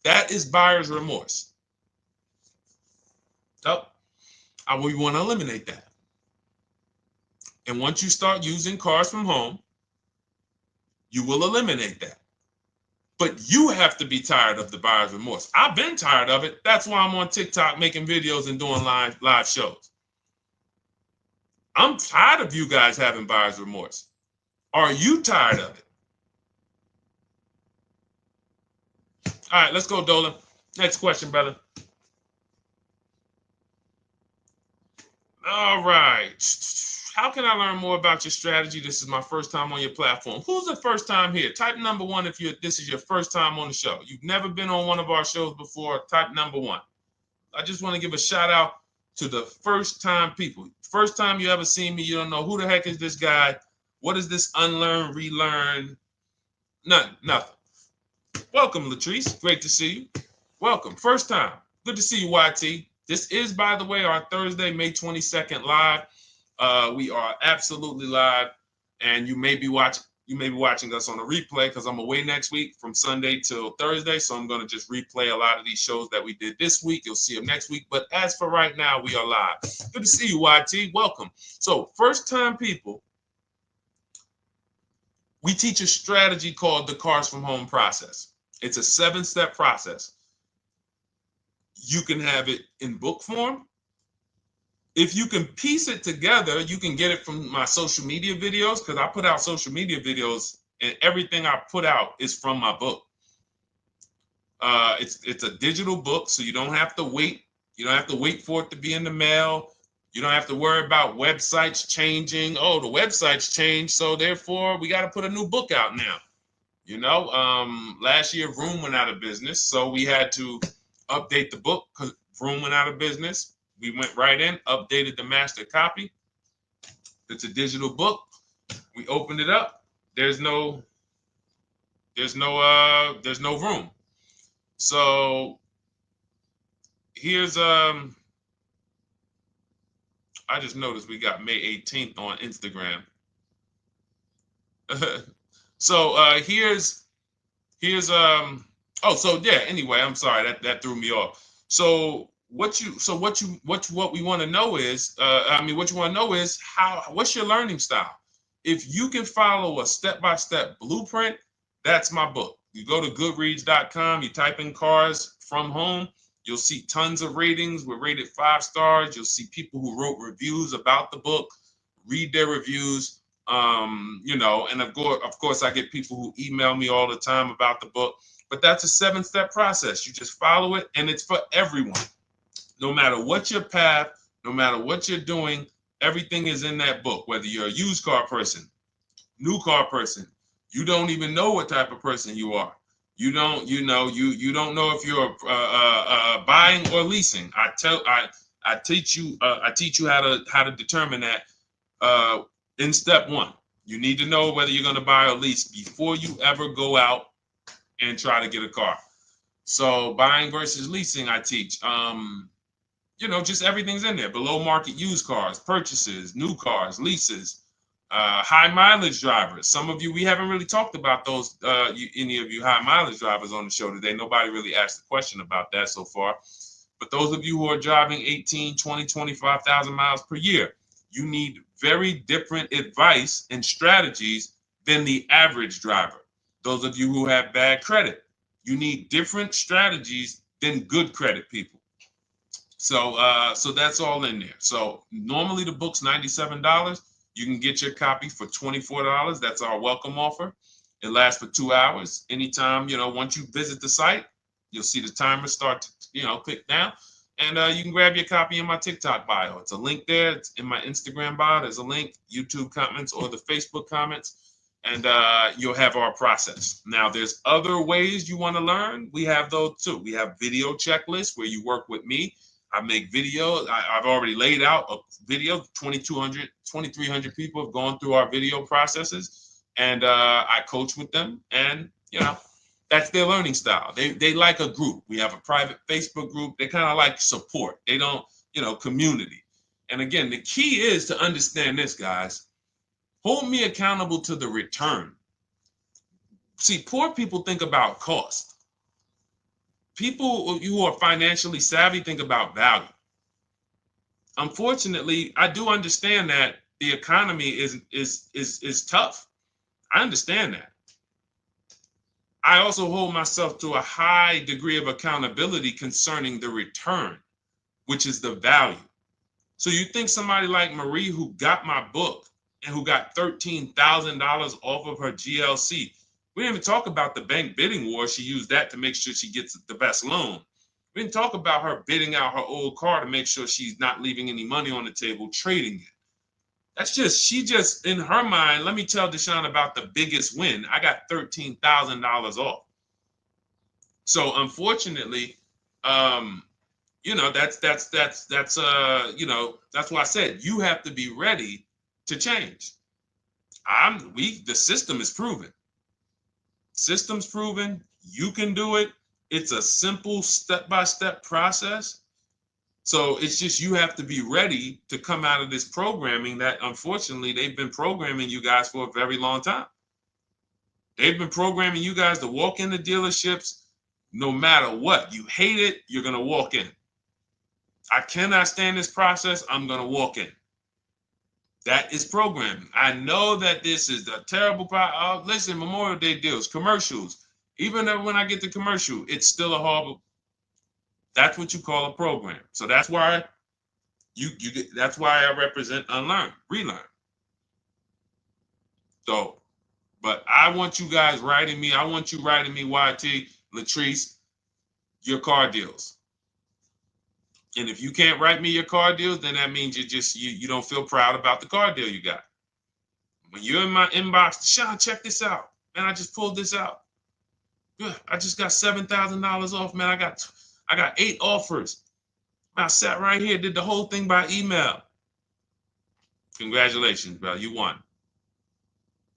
That is buyer's remorse. So we want to eliminate that. And once you start using cars from home, you will eliminate that. But you have to be tired of the buyer's remorse. I've been tired of it. That's why I'm on TikTok making videos and doing live shows. I'm tired of you guys having buyer's remorse. Are you tired of it? All right, let's go, Dolan. Next question, brother. All right. How can I learn more about your strategy? This is my first time on your platform. Who's the first time here? Type number 1 if this is your first time on the show. You've never been on one of our shows before. Type number 1. I just want to give a shout out to the first time people. First time you ever seen me, you don't know who the heck is this guy. What is this unlearn, relearn? Nothing. Welcome, Latrice. Great to see you. Welcome. First time. Good to see you, YT. This is, by the way, our Thursday, May 22nd live. We are absolutely live, and you may be watching us on a replay because I'm away next week from Sunday till Thursday, so I'm going to just replay a lot of these shows that we did this week. You'll see them next week, but as for right now, we are live. Good to see you, YT. Welcome. So, first time people, we teach a strategy called the Cars from Home process. It's a 7-step process. You can have it in book form. If you can piece it together, you can get it from my social media videos, because I put out social media videos and everything I put out is from my book. It's a digital book, so you don't have to wait. You don't have to wait for it to be in the mail. You don't have to worry about websites changing. Oh, the website's changed, so therefore we got to put a new book out now. You know, last year Vroom went out of business, so we had to update the book because Vroom went out of business. We went right in, updated the master copy. It's a digital book. We opened it up. There's no room. So here's I just noticed we got May 18th on Instagram. So here's anyway, I'm sorry that threw me off. So what we want to know is what's your learning style? If you can follow a step-by-step blueprint, that's my book. You go to goodreads.com, you type in cars from home, you'll see tons of ratings. We're rated 5 stars. You'll see people who wrote reviews about the book, read their reviews. And of course, I get people who email me all the time about the book. But that's a 7-step process. You just follow it, and it's for everyone. No matter what your path, no matter what you're doing, everything is in that book. Whether you're a used car person, new car person, you don't even know what type of person you are. You don't know if you're buying or leasing. I teach you how to determine that in step 1. You need to know whether you're going to buy or lease before you ever go out and try to get a car. So buying versus leasing, I teach. Just everything's in there. Below market used cars, purchases, new cars, leases, high mileage drivers. Some of you, we haven't really talked about those, any of you high mileage drivers on the show today. Nobody really asked a question about that so far. But those of you who are driving 18, 20, 25,000 miles per year, you need very different advice and strategies than the average driver. Those of you who have bad credit, you need different strategies than good credit people. So that's all in there. So normally the book's $97. You can get your copy for $24. That's our welcome offer. It lasts for 2 hours. Anytime, once you visit the site, you'll see the timer start to, click down. And you can grab your copy in my TikTok bio. It's a link there. It's in my Instagram bio. There's a link, YouTube comments or the Facebook comments. And you'll have our process. Now, there's other ways you want to learn. We have those too. We have video checklists where you work with me. I make videos. I've already laid out a video. 2,300 people have gone through our video processes, and I coach with them. And that's their learning style. They like a group. We have a private Facebook group. They kind of like support. They don't, community. And again, the key is to understand this, guys. Hold me accountable to the return. See, poor people think about cost. People who are financially savvy think about value. Unfortunately, I do understand that the economy is tough. I understand that. I also hold myself to a high degree of accountability concerning the return, which is the value. So you think somebody like Marie, who got my book and who got $13,000 off of her GLC, we didn't even talk about the bank bidding war. She used that to make sure she gets the best loan. We didn't talk about her bidding out her old car to make sure she's not leaving any money on the table, trading it. She just, in her mind, let me tell Deshone about the biggest win. I got $13,000 off. So unfortunately, that's why I said you have to be ready to change. The system is proven. System's proven. You can do it. It's a simple step-by-step process. So it's just you have to be ready to come out of this programming that unfortunately they've been programming you guys for a very long time. They've been programming you guys to walk into dealerships no matter what. You hate it, you're going to walk in. I cannot stand this process, I'm going to walk in. That is programming. I know that this is the terrible part. Listen, Memorial Day deals, commercials. Even when I get the commercial, it's still a horrible. That's what you call a program. So that's why that's why I represent unlearn, relearn. So, but I want you guys writing me. I want you writing me, YT, Latrice, your car deals. And if you can't write me your car deals, then that means you don't feel proud about the car deal you got. When you're in my inbox, Deshone, check this out. Man, I just pulled this out. Good. I just got $7,000 off, man. I got 8 offers. I sat right here, did the whole thing by email. Congratulations, bro. You won.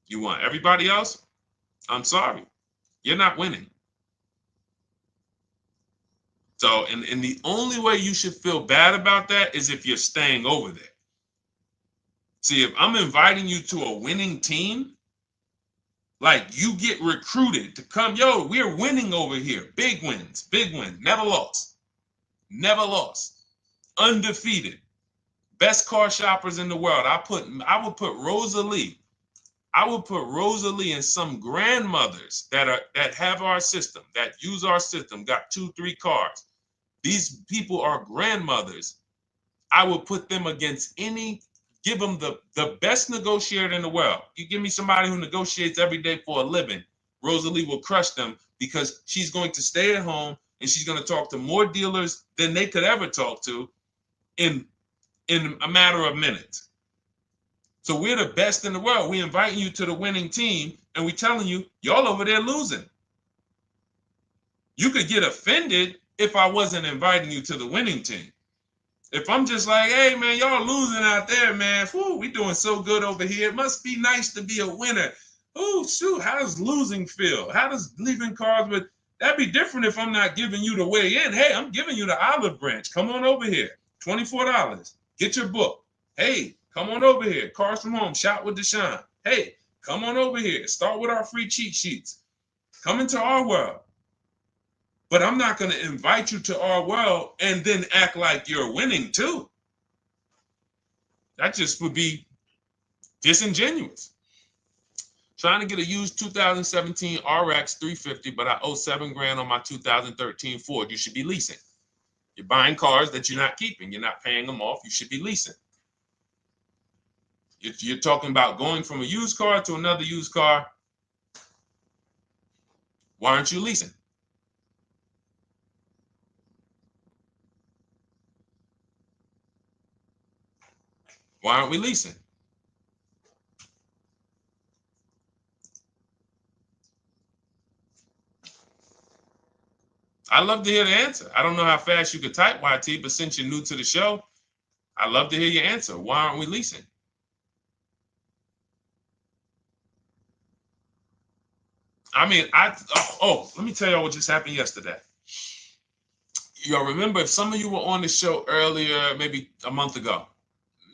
You won. Everybody else, I'm sorry. You're not winning. So, and the only way you should feel bad about that is if you're staying over there. See, if I'm inviting you to a winning team, like you get recruited to come, yo, we're winning over here. Big wins, never lost. Never lost. Undefeated. Best car shoppers in the world. I would put Rosalie I would put Rosalie and some grandmothers that have our system, that use our system, got 2-3 cars. These people are grandmothers. I would put them against give them the best negotiator in the world. You give me somebody who negotiates every day for a living, Rosalie will crush them because she's going to stay at home and she's going to talk to more dealers than they could ever talk to in a matter of minutes. So we're the best in the world. We inviting you to the winning team and we telling you, y'all over there losing. You could get offended if I wasn't inviting you to the winning team. If I'm just like, hey, man, y'all losing out there, man. Whew, we doing so good over here. It must be nice to be a winner. Oh, shoot, how does losing feel? How does leaving cars with... That'd be different if I'm not giving you the way in. Hey, I'm giving you the olive branch. Come on over here. $24. Get your book. Hey, come on over here. Cars from Home. Shop with Deshone. Hey, come on over here. Start with our free cheat sheets. Come into our world. But I'm not going to invite you to our world and then act like you're winning too. That just would be disingenuous. Trying to get a used 2017 RX 350, but I owe $7,000 on my 2013 Ford. You should be leasing. You're buying cars that you're not keeping. You're not paying them off. You should be leasing. You're talking about going from a used car to another used car. Why aren't you leasing? Why aren't we leasing? I'd love to hear the answer. I don't know how fast you could type, YT, but since you're new to the show, I'd love to hear your answer. Why aren't we leasing? I mean, let me tell y'all what just happened yesterday. Y'all remember, if some of you were on the show earlier, maybe a month ago,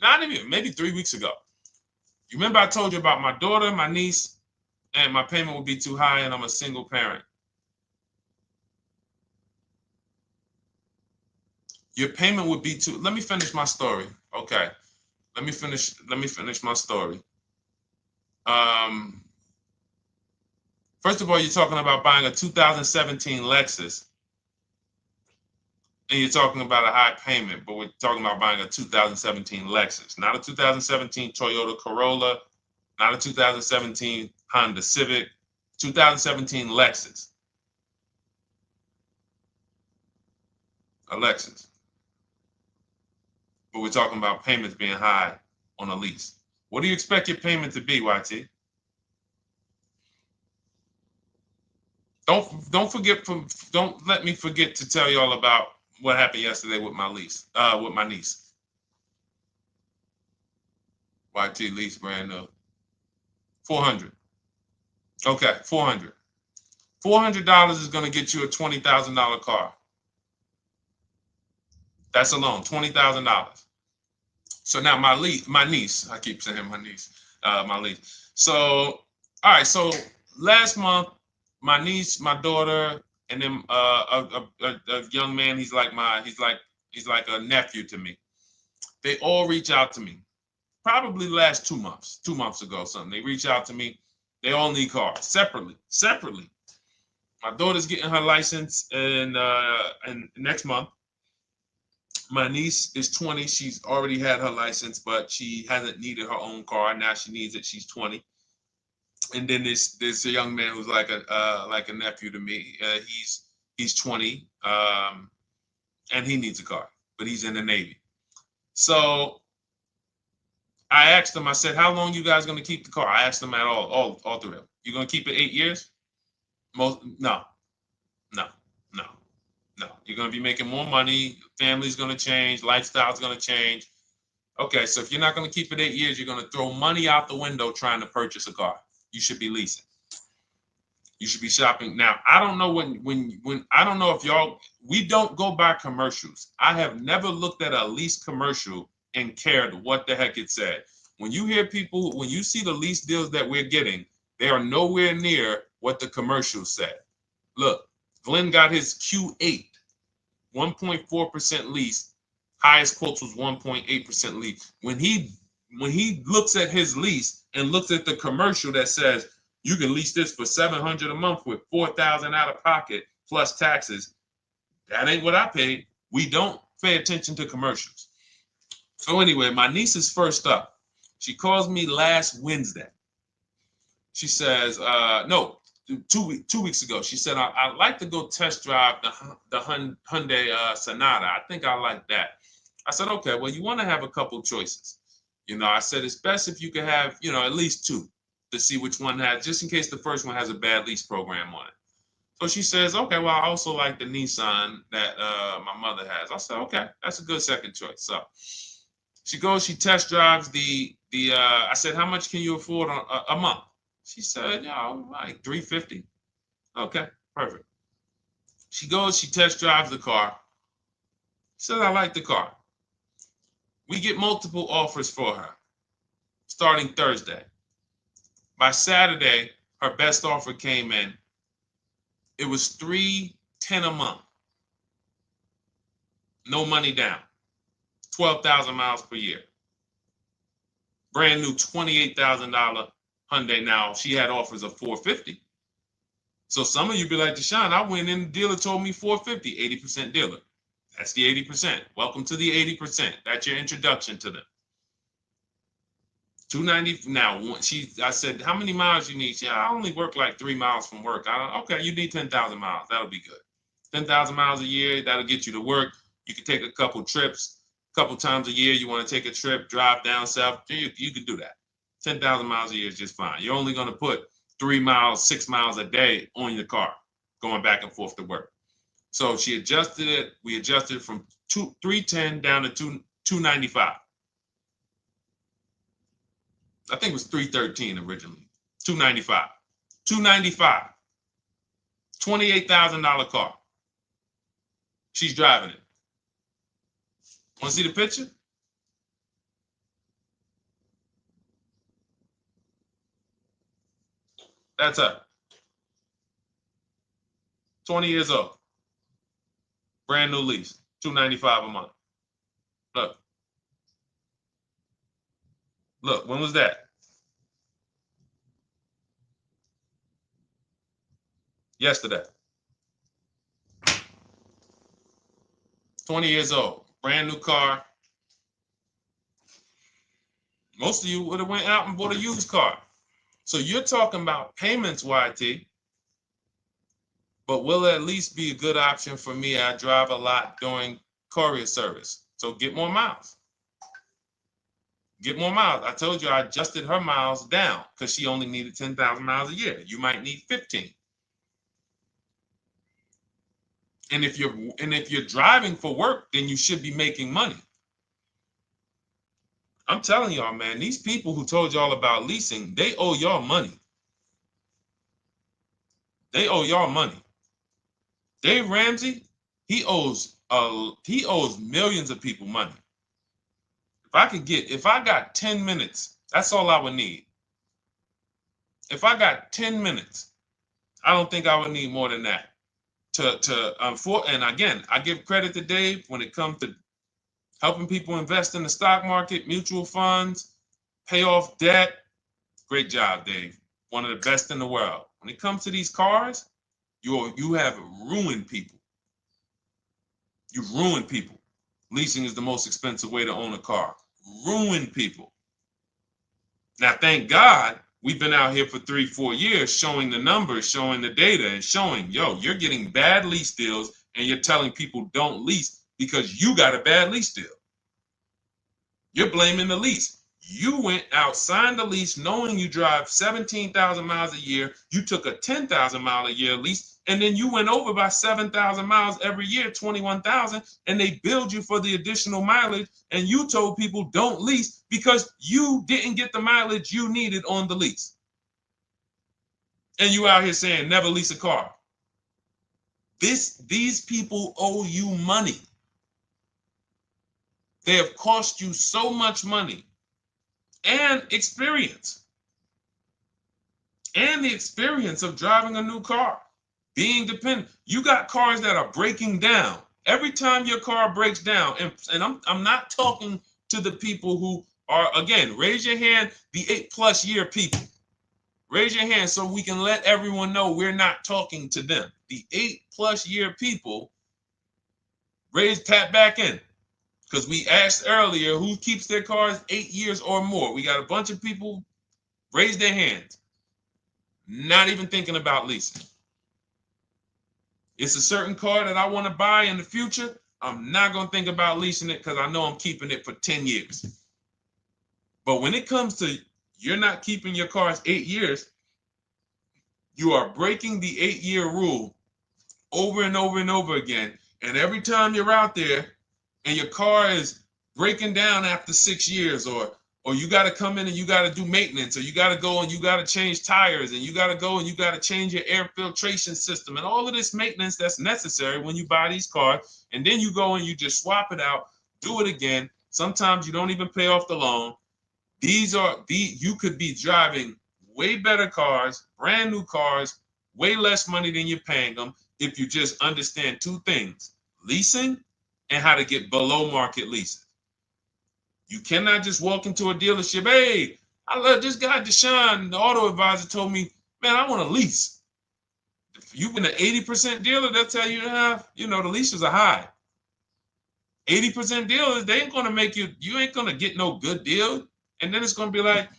not even, maybe 3 weeks ago, you remember I told you about my daughter, my niece, and my payment would be too high and I'm a single parent. Your payment would be too... Let me finish my story. Okay. Let me finish my story. First of all, you're talking about buying a 2017 Lexus. And you're talking about a high payment, but we're talking about buying a 2017 Lexus, not a 2017 Toyota Corolla, not a 2017 Honda Civic, 2017 Lexus. A Lexus. But we're talking about payments being high on a lease. What do you expect your payment to be, YT? Don't let me forget to tell y'all about what happened yesterday with my niece. YT lease brand new. 400. Okay, 400. $400 is going to get you a $20,000 car. That's alone, $20,000. So now my niece, I keep saying my niece, my lease. So, all right, so last month, my niece, my daughter, and then a young man, he's like a nephew to me. They all reach out to me. Probably the last 2 months, 2 months ago, something. They reach out to me. They all need cars separately. My daughter's getting her license in next month. My niece is 20. She's already had her license, but she hasn't needed her own car. Now she needs it. She's 20. And then there's a young man who's like a nephew to me. He's 20, and he needs a car, but he's in the Navy. So I asked him. I said, "How long you guys gonna keep the car?" I asked them at all three of them. You gonna keep it 8 years? No. You're gonna be making more money. Family's gonna change. Lifestyle's gonna change. Okay, so if you're not gonna keep it 8 years, you're gonna throw money out the window trying to purchase a car. You should be leasing. You should be shopping. Now, I don't know when I don't know if we don't go by commercials. I have never looked at a lease commercial and cared what the heck it said. When you see the lease deals that we're getting, they are nowhere near what the commercial said. Look, Glenn got his Q8, 1.4% lease. Highest quotes was 1.8% lease. When he when he looks at his lease and looks at the commercial that says you can lease this for $700 a month with $4,000 out of pocket plus taxes, that ain't what I paid. We don't pay attention to commercials. So anyway, my niece is first up. She calls me last Wednesday. She says, no, 2 weeks ago. She said, I'd like to go test drive the Hyundai Sonata. I think I like that. I said, okay, well, you want to have a couple choices. I said, it's best if you could have, at least two to see which one has, just in case the first one has a bad lease program on it. So she says, okay, well, I also like the Nissan that my mother has. I said, okay, that's a good second choice. So she goes, she test drives I said, how much can you afford a month? She said, like $350. Okay, perfect. She goes, she test drives the car. She said, I like the car. We get multiple offers for her starting Thursday. By Saturday, her best offer came in. It was $310 a month. No money down. 12,000 miles per year. Brand new $28,000 Hyundai. Now, she had offers of $450. So some of you be like, Deshone, I went in, the dealer told me $450, 80% dealer. That's the 80%. Welcome to the 80%. That's your introduction to them. $290. Now, I said, how many miles you need? I only work like 3 miles from work. Okay, you need 10,000 miles. That'll be good. 10,000 miles a year, that'll get you to work. You can take a couple trips, a couple times a year. You want to take a trip, drive down south. You can do that. 10,000 miles a year is just fine. You're only going to put 3 miles, 6 miles a day on your car, going back and forth to work. So she adjusted it. We adjusted it from $310 down to $295. I think it was $313 originally. $295. $295. $28,000 car. She's driving it. Want to see the picture? That's her. 20 years old. Brand new lease. $295 a month. Look. Look, when was that? Yesterday. 20 years old. Brand new car. Most of you would have went out and bought a used car. So you're talking about payments, YT. But will it at least be a good option for me? I drive a lot during courier service. So get more miles. Get more miles. I told you I adjusted her miles down because she only needed 10,000 miles a year. You might need 15. And if you're driving for work, then you should be making money. I'm telling y'all, man, these people who told y'all about leasing, they owe y'all money. They owe y'all money. Dave Ramsey, he owes millions of people money. If I got 10 minutes, that's all I would need. If I got 10 minutes, I don't think I would need more than that. And again, I give credit to Dave when it comes to helping people invest in the stock market, mutual funds, pay off debt. Great job, Dave. One of the best in the world. When it comes to these cars, you have ruined people. You've ruined people. Leasing is the most expensive way to own a car. Ruined people. Now, thank God, we've been out here for 3-4 years showing the numbers, showing the data, and showing, you're getting bad lease deals, and you're telling people don't lease because you got a bad lease deal. You're blaming the lease. You went out, signed the lease, knowing you drive 17,000 miles a year. You took a 10,000 mile a year lease, and then you went over by 7,000 miles every year, 21,000, and they billed you for the additional mileage, and you told people don't lease because you didn't get the mileage you needed on the lease. And you out here saying never lease a car. These people owe you money. They have cost you so much money and experience. And the experience of driving a new car, being dependent. You got cars that are breaking down. Every time your car breaks down, and I'm not talking to the people who Or again, raise your hand, the 8+ year people. Raise your hand so we can let everyone know we're not talking to them. The 8+ year people, tap back in. Because we asked earlier who keeps their cars 8 years or more. We got a bunch of people raise their hands. Not even thinking about leasing. It's a certain car that I want to buy in the future. I'm not going to think about leasing it because I know I'm keeping it for 10 years. But when it comes to you're not keeping your cars 8 years, you are breaking the 8-year rule over and over and over again. And every time you're out there and your car is breaking down after 6 years, or you got to come in and you got to do maintenance, or you got to go and you got to change tires, and you got to go and you got to change your air filtration system, and all of this maintenance that's necessary when you buy these cars, and then you go and you just swap it out, do it again. Sometimes you don't even pay off the loan. You could be driving way better cars, brand new cars, way less money than you're paying them if you just understand 2 things: leasing and how to get below market leases. You cannot just walk into a dealership. Hey, I love this guy, Deshone, the auto advisor, told me, man, I want a lease. If you've been an 80% dealer, they'll tell you, the leases are high. 80% dealers, they ain't going to make you ain't going to get no good deal. And then it's going to be like,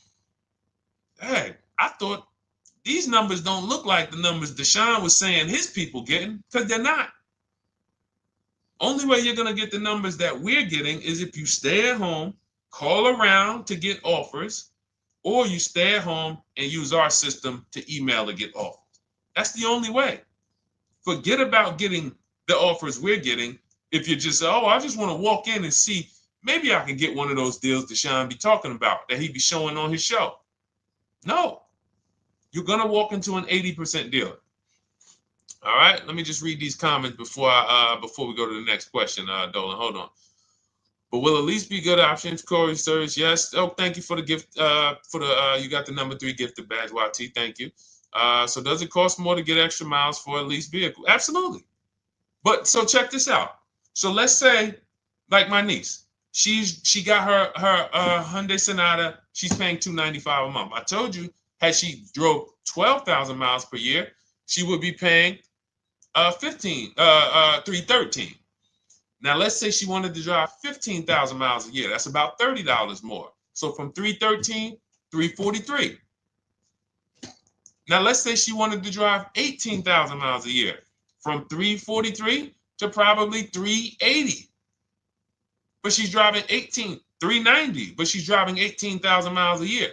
hey, I thought these numbers don't look like the numbers Deshone was saying his people getting, because they're not. Only way you're going to get the numbers that we're getting is if you stay at home, call around to get offers, or you stay at home and use our system to email to get offers. That's the only way. Forget about getting the offers we're getting. If you just say, oh, I just want to walk in and see, maybe I can get one of those deals Deshone be talking about that he be showing on his show. No, you're going to walk into an 80% dealer. All right, let me just read these comments before we go to the next question, Dolan. Hold on. But will at least be good options, Corey Sturge? Yes. Oh, thank you for the gift. You got the number 3 gifted badge, YT. Thank you. So does it cost more to get extra miles for a leased vehicle? Absolutely. But so check this out. So let's say, like my niece, she got her Hyundai Sonata. She's paying $295 a month. I told you, had she drove 12,000 miles per year, she would be paying $313. Now let's say she wanted to drive 15,000 miles a year. That's about $30 more. So from $313, $343. Now let's say she wanted to drive 18,000 miles a year. From $343 to probably $380. But she's driving $390, but she's driving 18,000 miles a year.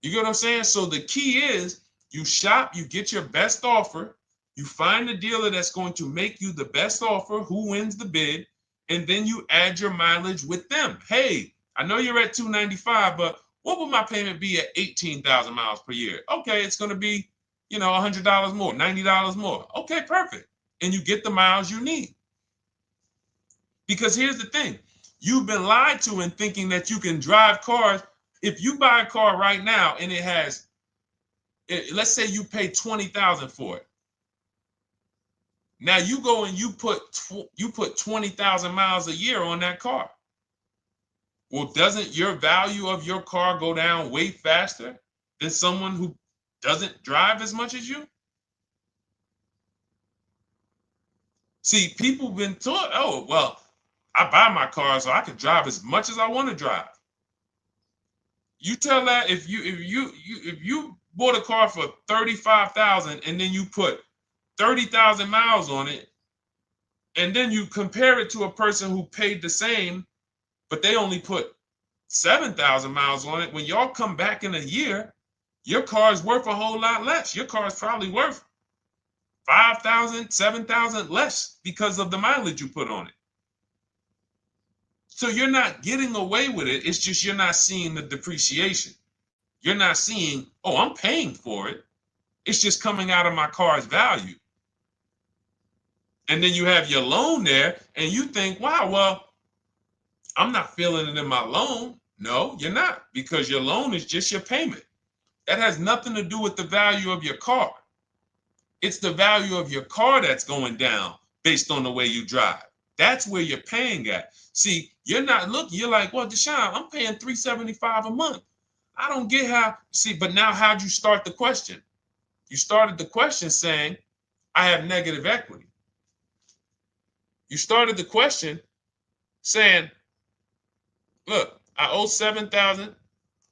You get what I'm saying? So the key is you shop, you get your best offer, you find the dealer that's going to make you the best offer, who wins the bid, and then you add your mileage with them. Hey, I know you're at $295, but what would my payment be at 18,000 miles per year? Okay, it's going to be, $100 more, $90 more. Okay, perfect. And you get the miles you need. Because here's the thing. You've been lied to in thinking that you can drive cars. If you buy a car right now and it has, let's say you pay $20,000 for it. Now you go and you put 20,000 miles a year on that car. Well, doesn't your value of your car go down way faster than someone who doesn't drive as much as you? See, people have been taught, oh, well, I buy my car so I can drive as much as I want to drive. You tell that if you bought a car for $35,000 and then you put 30,000 miles on it, and then you compare it to a person who paid the same, but they only put 7,000 miles on it. When y'all come back in a year, your car is worth a whole lot less. Your car is probably worth 5,000, 7,000 less because of the mileage you put on it. So you're not getting away with it. It's just you're not seeing the depreciation. You're not seeing, oh, I'm paying for it. It's just coming out of my car's value. And then you have your loan there and you think, wow, well, I'm not feeling it in my loan. No, you're not, because your loan is just your payment. That has nothing to do with the value of your car. It's the value of your car that's going down based on the way you drive. That's where you're paying at. See, you're not looking, you're like, well, Deshone, I'm paying $375 a month. I don't get how, see, but now how'd you start the question? You started the question saying, I have negative equity. You started the question saying, look, I owe $7,000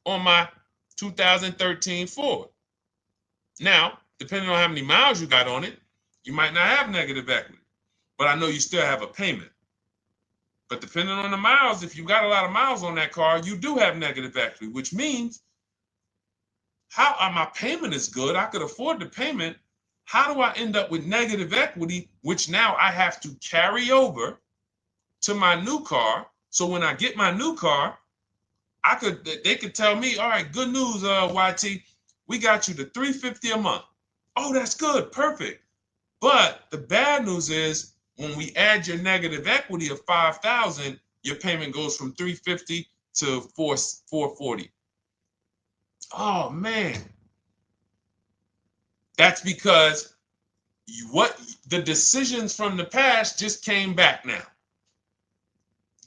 on my 2013 Ford. Now, depending on how many miles you got on it, you might not have negative equity, but I know you still have a payment. But depending on the miles, if you got a lot of miles on that car, you do have negative equity, which means my payment is good. I could afford the payment. How do I end up with negative equity, which now I have to carry over to my new car? So when I get my new car, they could tell me, all right, good news, YT, we got you to $350 a month. Oh, that's good, perfect. But the bad news is when we add your negative equity of $5,000, your payment goes from $350 to $440. Oh man, that's because the decisions from the past just came back now.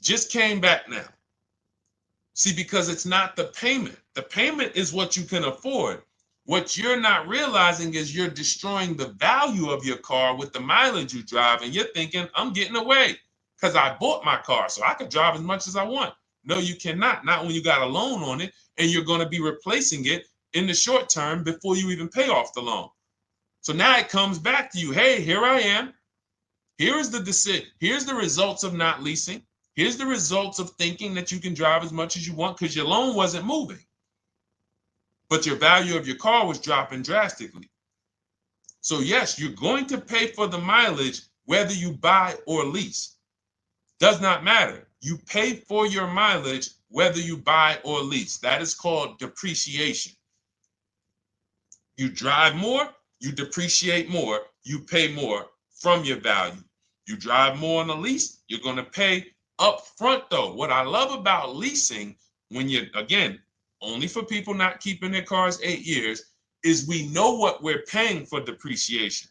Just came back now. See, because it's not the payment. The payment is what you can afford. What you're not realizing is you're destroying the value of your car with the mileage you drive, and you're thinking, I'm getting away because I bought my car so I could drive as much as I want. No, you cannot. Not when you got a loan on it, and you're going to be replacing it in the short term before you even pay off the loan. So now it comes back to you. Hey, here I am. Here is the decision. Here's the results of not leasing. Here's the results of thinking that you can drive as much as you want because your loan wasn't moving. But your value of your car was dropping drastically. So yes, you're going to pay for the mileage whether you buy or lease. Does not matter. You pay for your mileage whether you buy or lease. That is called depreciation. You drive more, you depreciate more, you pay more from your value. You drive more on a lease, you're going to pay up front though. What I love about leasing, when you're, again, only for people not keeping their cars 8 years, is we know what we're paying for depreciation.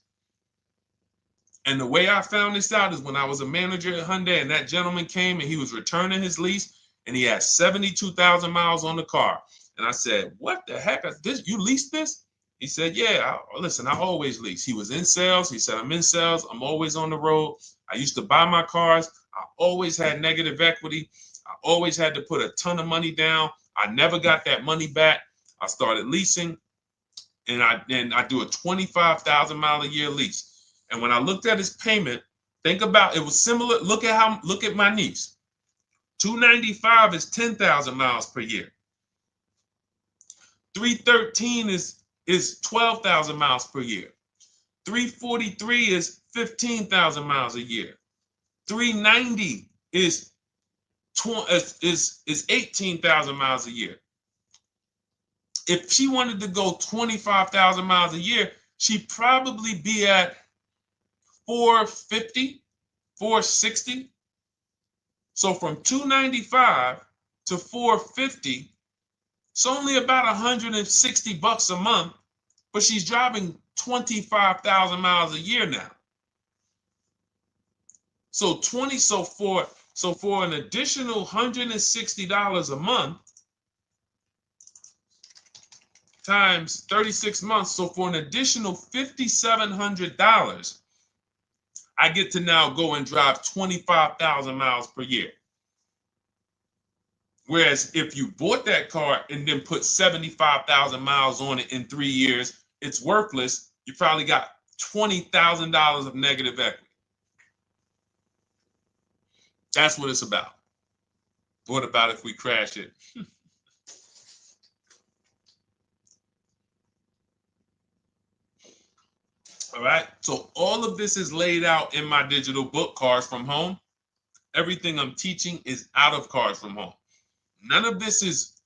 And the way I found this out is when I was a manager at Hyundai and that gentleman came and he was returning his lease and he had 72,000 miles on the car. And I said, what the heck is this? You leased this? He said, yeah, listen, I always lease. He was in sales. He said, I'm in sales. I'm always on the road. I used to buy my cars. I always had negative equity. I always had to put a ton of money down. I never got that money back. I started leasing, and I do a 25,000 mile a year lease. And when I looked at his payment, think about it was similar. Look at my niece. 295 is 10,000 miles per year. 313 is 12,000 miles per year. 343 is 15,000 miles a year. 390 is 18,000 miles a year. If she wanted to go 25,000 miles a year, she'd probably be at 450, 460. So from 295 to 450, it's only about 160 bucks a month, but she's driving 25,000 miles a year now. So for an additional $160 a month times 36 months, so for an additional $5,700, I get to now go and drive 25,000 miles per year. Whereas if you bought that car and then put 75,000 miles on it in 3 years, it's worthless. You probably got $20,000 of negative equity. That's what it's about. What about if we crash it? All right. So all of this is laid out in my digital book, Cars from Home. Everything I'm teaching is out of Cars from Home. None of this is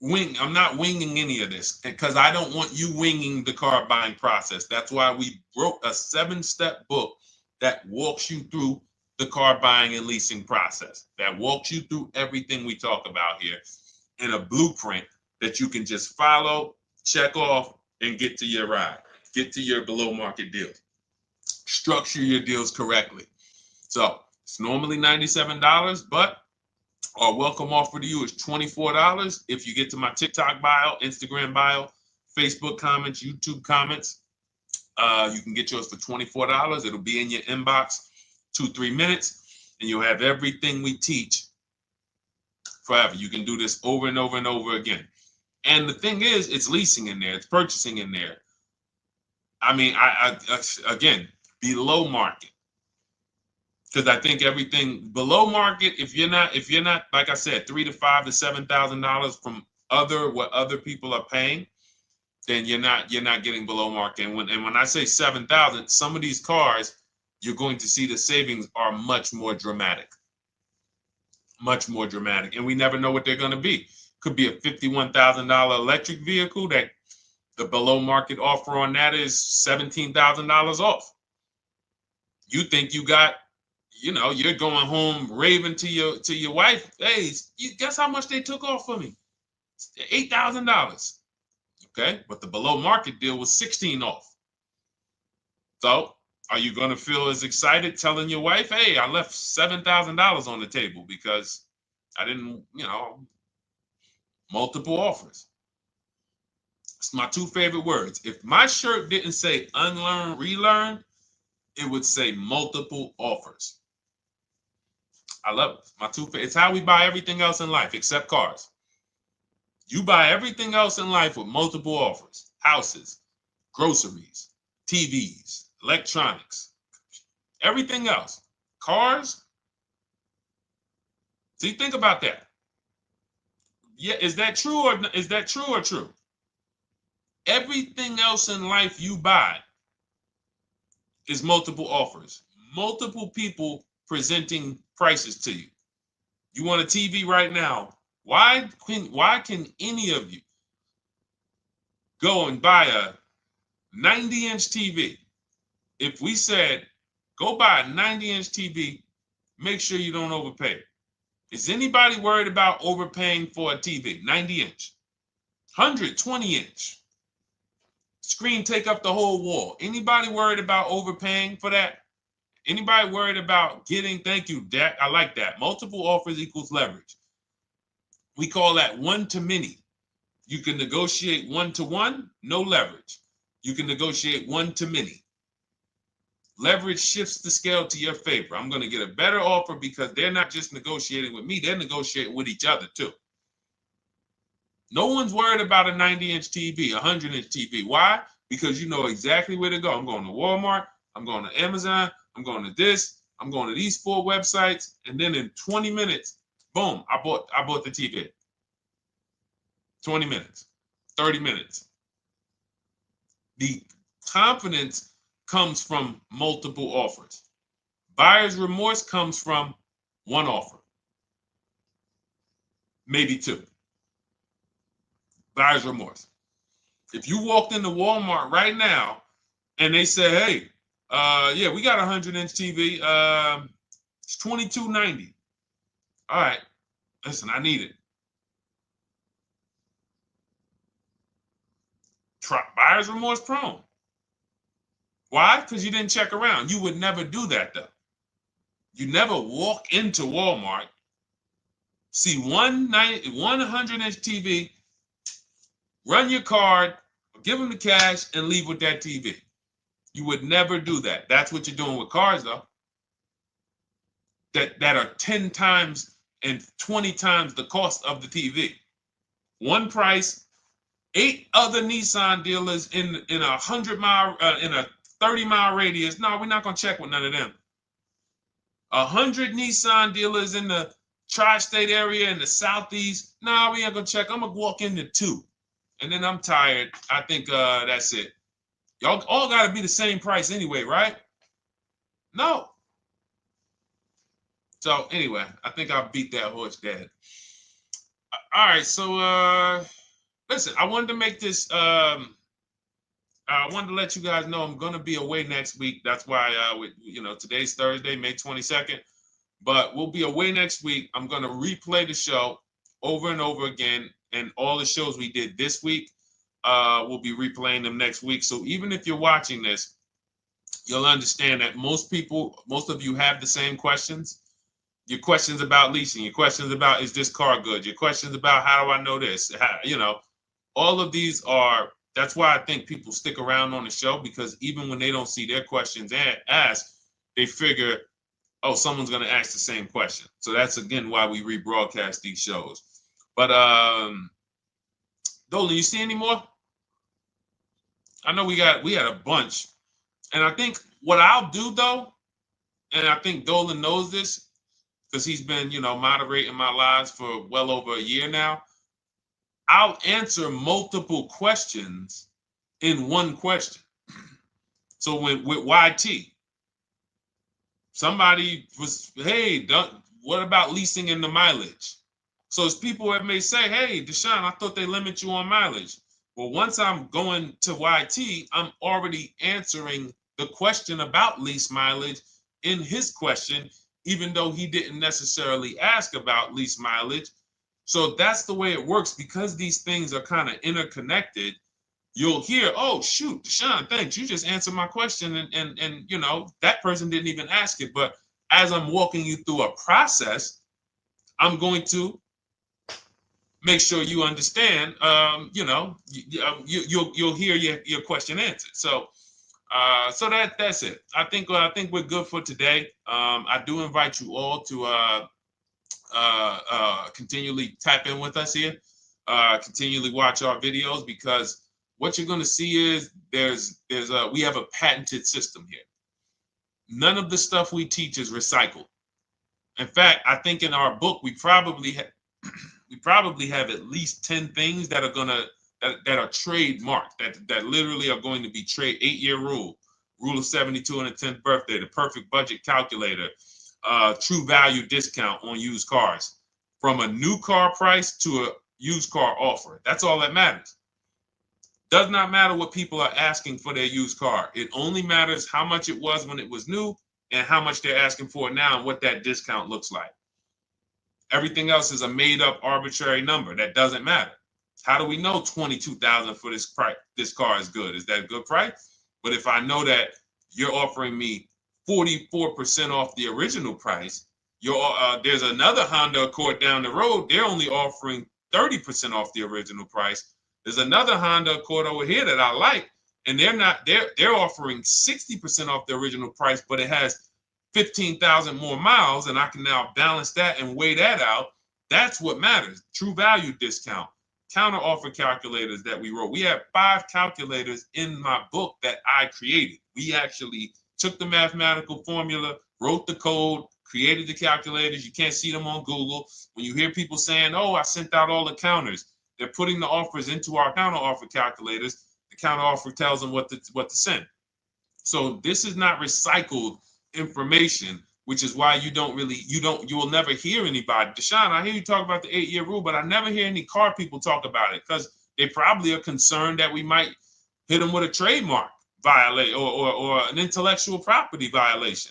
I'm not winging any of this because I don't want you winging the car buying process. That's why we wrote a 7-step book that walks you through the car buying and leasing process, that walks you through everything we talk about here in a blueprint that you can just follow, check off, and get to your ride, get to your below market deal. Structure your deals correctly. So it's normally $97, but our welcome offer to you is $24 if you get to my TikTok bio, Instagram bio, Facebook comments, YouTube comments. You can get yours for $24. It'll be in your inbox 2-3 minutes, and you'll have everything we teach forever. You can do this over and over and over again. And the thing is, it's leasing in there, it's purchasing in there. I mean, I again, below market. Because I think everything below market, if you're not, like I said, $3,000 to $5,000 to $7,000 from what other people are paying, then you're not getting below market. And when I say 7,000, some of these cars, you're going to see the savings are much more dramatic. Much more dramatic. And we never know what they're going to be. Could be a $51,000 electric vehicle that the below market offer on that is $17,000 off. You think you got, you're going home raving to your wife. Hey, you guess how much they took off for me? $8,000. Okay, but the below market deal was 16 off. So are you going to feel as excited telling your wife, hey, I left $7,000 on the table because I didn't, multiple offers. It's my two favorite words. If my shirt didn't say unlearn, relearn, it would say multiple offers. I love it. My two favorite. It's how we buy everything else in life except cars. You buy everything else in life with multiple offers. Houses, groceries, TVs, electronics, everything else. Cars. See, think about that. Yeah, is that true or true? Everything else in life you buy is multiple offers. Multiple people presenting prices to you. You want a TV right now. Why can any of you go and buy a 90-inch TV? If we said, go buy a 90-inch TV, make sure you don't overpay. Is anybody worried about overpaying for a TV? 90-inch, 120-inch. Screen take up the whole wall. Anybody worried about overpaying for that? Anybody worried about getting, thank you, Dak, I like that. Multiple offers equals leverage. We call that one-to-many. You can negotiate one-to-one, no leverage. You can negotiate one-to-many. Leverage shifts the scale to your favor. I'm going to get a better offer because they're not just negotiating with me, they're negotiating with each other too. No one's worried about a 90-inch TV, a 100-inch TV. Why? Because you know exactly where to go. I'm going to Walmart, I'm going to Amazon, I'm going to this, I'm going to these 4 websites, and then in 20 minutes, boom, I bought the TV. 20 minutes, 30 minutes. The confidence comes from multiple offers. Buyer's remorse comes from one offer, maybe 2. Buyer's remorse. If you walked into Walmart right now and they say, hey, yeah, we got a 100-inch TV. It's $22.90. All right, listen, I need it. Buyer's remorse prone. Why? Because you didn't check around. You would never do that, though. You never walk into Walmart, see one 100-inch TV, run your card, give them the cash, and leave with that TV. You would never do that. That's what you're doing with cars, though. That are 10 times and 20 times the cost of the TV. One price, 8 other Nissan dealers in a 100-mile, in a 30-mile radius. No, we're not gonna check with none of them. 100 Nissan dealers in the tri-state area in the southeast. No, we ain't gonna check. I'm gonna walk into 2, and then I'm tired. I think that's it. Y'all all gotta be the same price anyway, right? No. So anyway, I think I beat that horse dead. All right, so listen, I wanted to make this. I wanted to let you guys know I'm gonna be away next week. That's why, today's Thursday, May 22nd, but we'll be away next week. I'm gonna replay the show over and over again, and all the shows we did this week, we'll be replaying them next week. So even if you're watching this, you'll understand that most of you have the same questions. Your questions about leasing, your questions about, is this car good? Your questions about, how do I know this? All of these are, that's why I think people stick around on the show, because even when they don't see their questions asked, they figure, oh, someone's going to ask the same question. So that's, again, why we rebroadcast these shows. But Dolan, you see any more? I know we had a bunch. And I think what I'll do, though, and I think Dolan knows this because he's been, moderating my lives for well over a year now, I'll answer multiple questions in one question. So with YT, somebody was, hey, what about leasing in the mileage? So as people that may say, hey, Deshone, I thought they limit you on mileage. Well, once I'm going to YT, I'm already answering the question about lease mileage in his question, even though he didn't necessarily ask about lease mileage. So that's the way it works. Because these things are kind of interconnected, you'll hear, oh, shoot, Deshone, thanks. You just answered my question. And that person didn't even ask it. But as I'm walking you through a process, I'm going to make sure you understand, you'll hear your question answered. So that's it. I think we're good for today. I do invite you all to continually tap in with us here, continually watch our videos, because what you're going to see is we have a patented system here. None of the stuff we teach is recycled. In fact, I think in our book we probably have at least 10 things that are that are trademarked, that literally are going to be 8-year rule of 72 and the 10th birthday, the perfect budget calculator, true value discount on used cars, from a new car price to a used car offer. That's all that matters. Does not matter what people are asking for their used car. It only matters how much it was when it was new and how much they're asking for it now and what that discount looks like. Everything else is a made-up arbitrary number that doesn't matter. How do we know $22,000 for this price? This car is good. Is that a good price? But if I know that you're offering me 44% off the original price, there's another Honda Accord down the road. They're only offering 30% off the original price. There's another Honda Accord over here that I like, and they're offering 60% off the original price, but it has 15,000 more miles, and I can now balance that and weigh that out. That's what matters. True value discount, counter offer calculators that we wrote. We have 5 calculators in my book that I created. We actually took the mathematical formula, wrote the code, created the calculators. You can't see them on Google. When you hear people saying, oh, I sent out all the counters, they're putting the offers into our counter offer calculators. The counter offer tells them what to send. So this is not recycled information, which is why you will never hear anybody. Deshone, I hear you talk about the 8-year rule, but I never hear any car people talk about it, because they probably are concerned that we might hit them with a trademark violation or an intellectual property violation,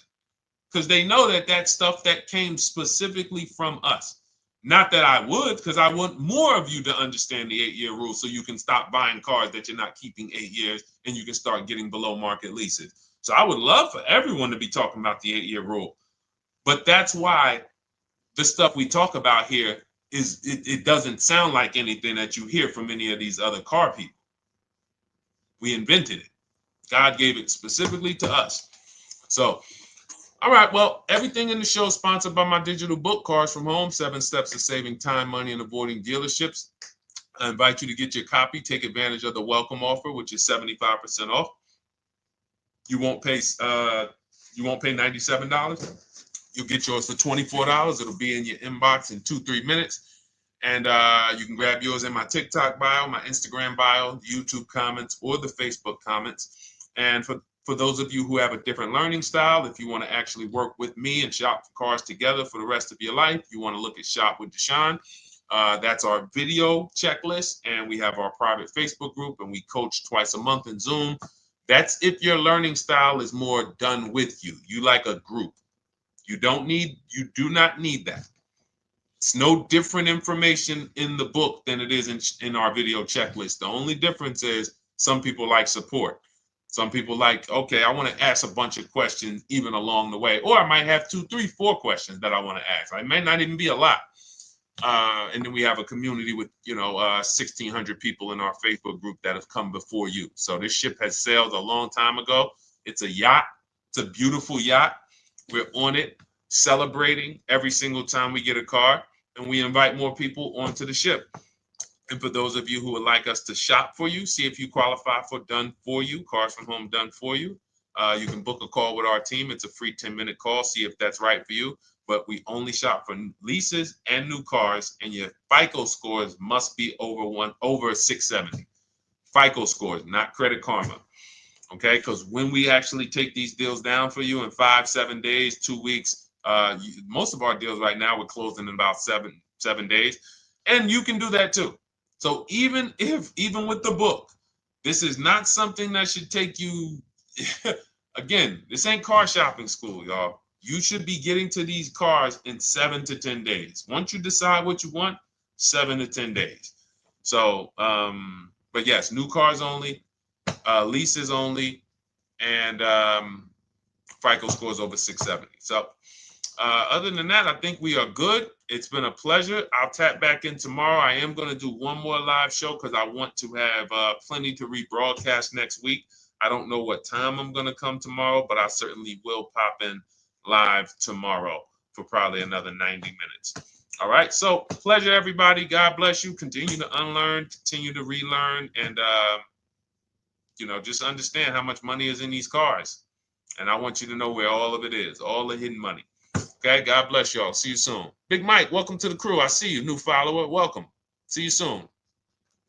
because they know that that's stuff that came specifically from us. Not that I would, because I want more of you to understand the 8-year rule, so you can stop buying cars that you're not keeping 8 years and you can start getting below market leases. So I would love for everyone to be talking about the 8-year rule. But that's why the stuff we talk about here it doesn't sound like anything that you hear from any of these other car people. We invented it. God gave it specifically to us. So, all right, well, everything in the show is sponsored by my digital book, Cars from Home, 7 Steps to Saving Time, Money, and Avoiding Dealerships. I invite you to get your copy. Take advantage of the welcome offer, which is 75% off. You won't pay $97. You'll get yours for $24. It'll be in your inbox in 2-3 minutes. And you can grab yours in my TikTok bio, my Instagram bio, YouTube comments, or the Facebook comments. And for those of you who have a different learning style, if you want to actually work with me and shop for cars together for the rest of your life, you want to look at Shop with Deshone. That's our video checklist. And we have our private Facebook group, and we coach twice a month in Zoom. That's if your learning style is more done with you. You like a group. You do not need that. It's no different information in the book than it is in our video checklist. The only difference is some people like support. Some people like, okay, I want to ask a bunch of questions even along the way, or I might have 2, 3, 4 questions that I want to ask. It may not even be a lot. And then we have a community with 1,600 people in our Facebook group that have come before you. So this ship has sailed a long time ago. It's a yacht. It's a beautiful yacht. We're on it, celebrating every single time we get a car, and we invite more people onto the ship. And for those of you who would like us to shop for you, see if you qualify for done for you, cars from home done for you. You can book a call with our team. It's a free 10-minute call. See if that's right for you. But we only shop for leases and new cars, and your FICO scores must be over 670. FICO scores, not Credit Karma. Okay, because when we actually take these deals down for you in 5, 7 days, 2 weeks, most of our deals right now we're closing in about seven days, and you can do that too. So even with the book, this is not something that should take you. Again, this ain't car shopping school, y'all. You should be getting to these cars in 7 to 10 days. Once you decide what you want, 7 to 10 days. So, but yes, new cars only, leases only, and FICO scores over 670. So other than that, I think we are good. It's been a pleasure. I'll tap back in tomorrow. I am going to do one more live show because I want to have plenty to rebroadcast next week. I don't know what time I'm going to come tomorrow, but I certainly will pop in live tomorrow for probably another 90 minutes. All right. So pleasure, everybody. God bless you. Continue to unlearn, continue to relearn, and just understand how much money is in these cars. And I want you to know where all of it is, all the hidden money. Okay, God bless y'all. See you soon. Big Mike, welcome to the crew. I see you, new follower. Welcome. See you soon.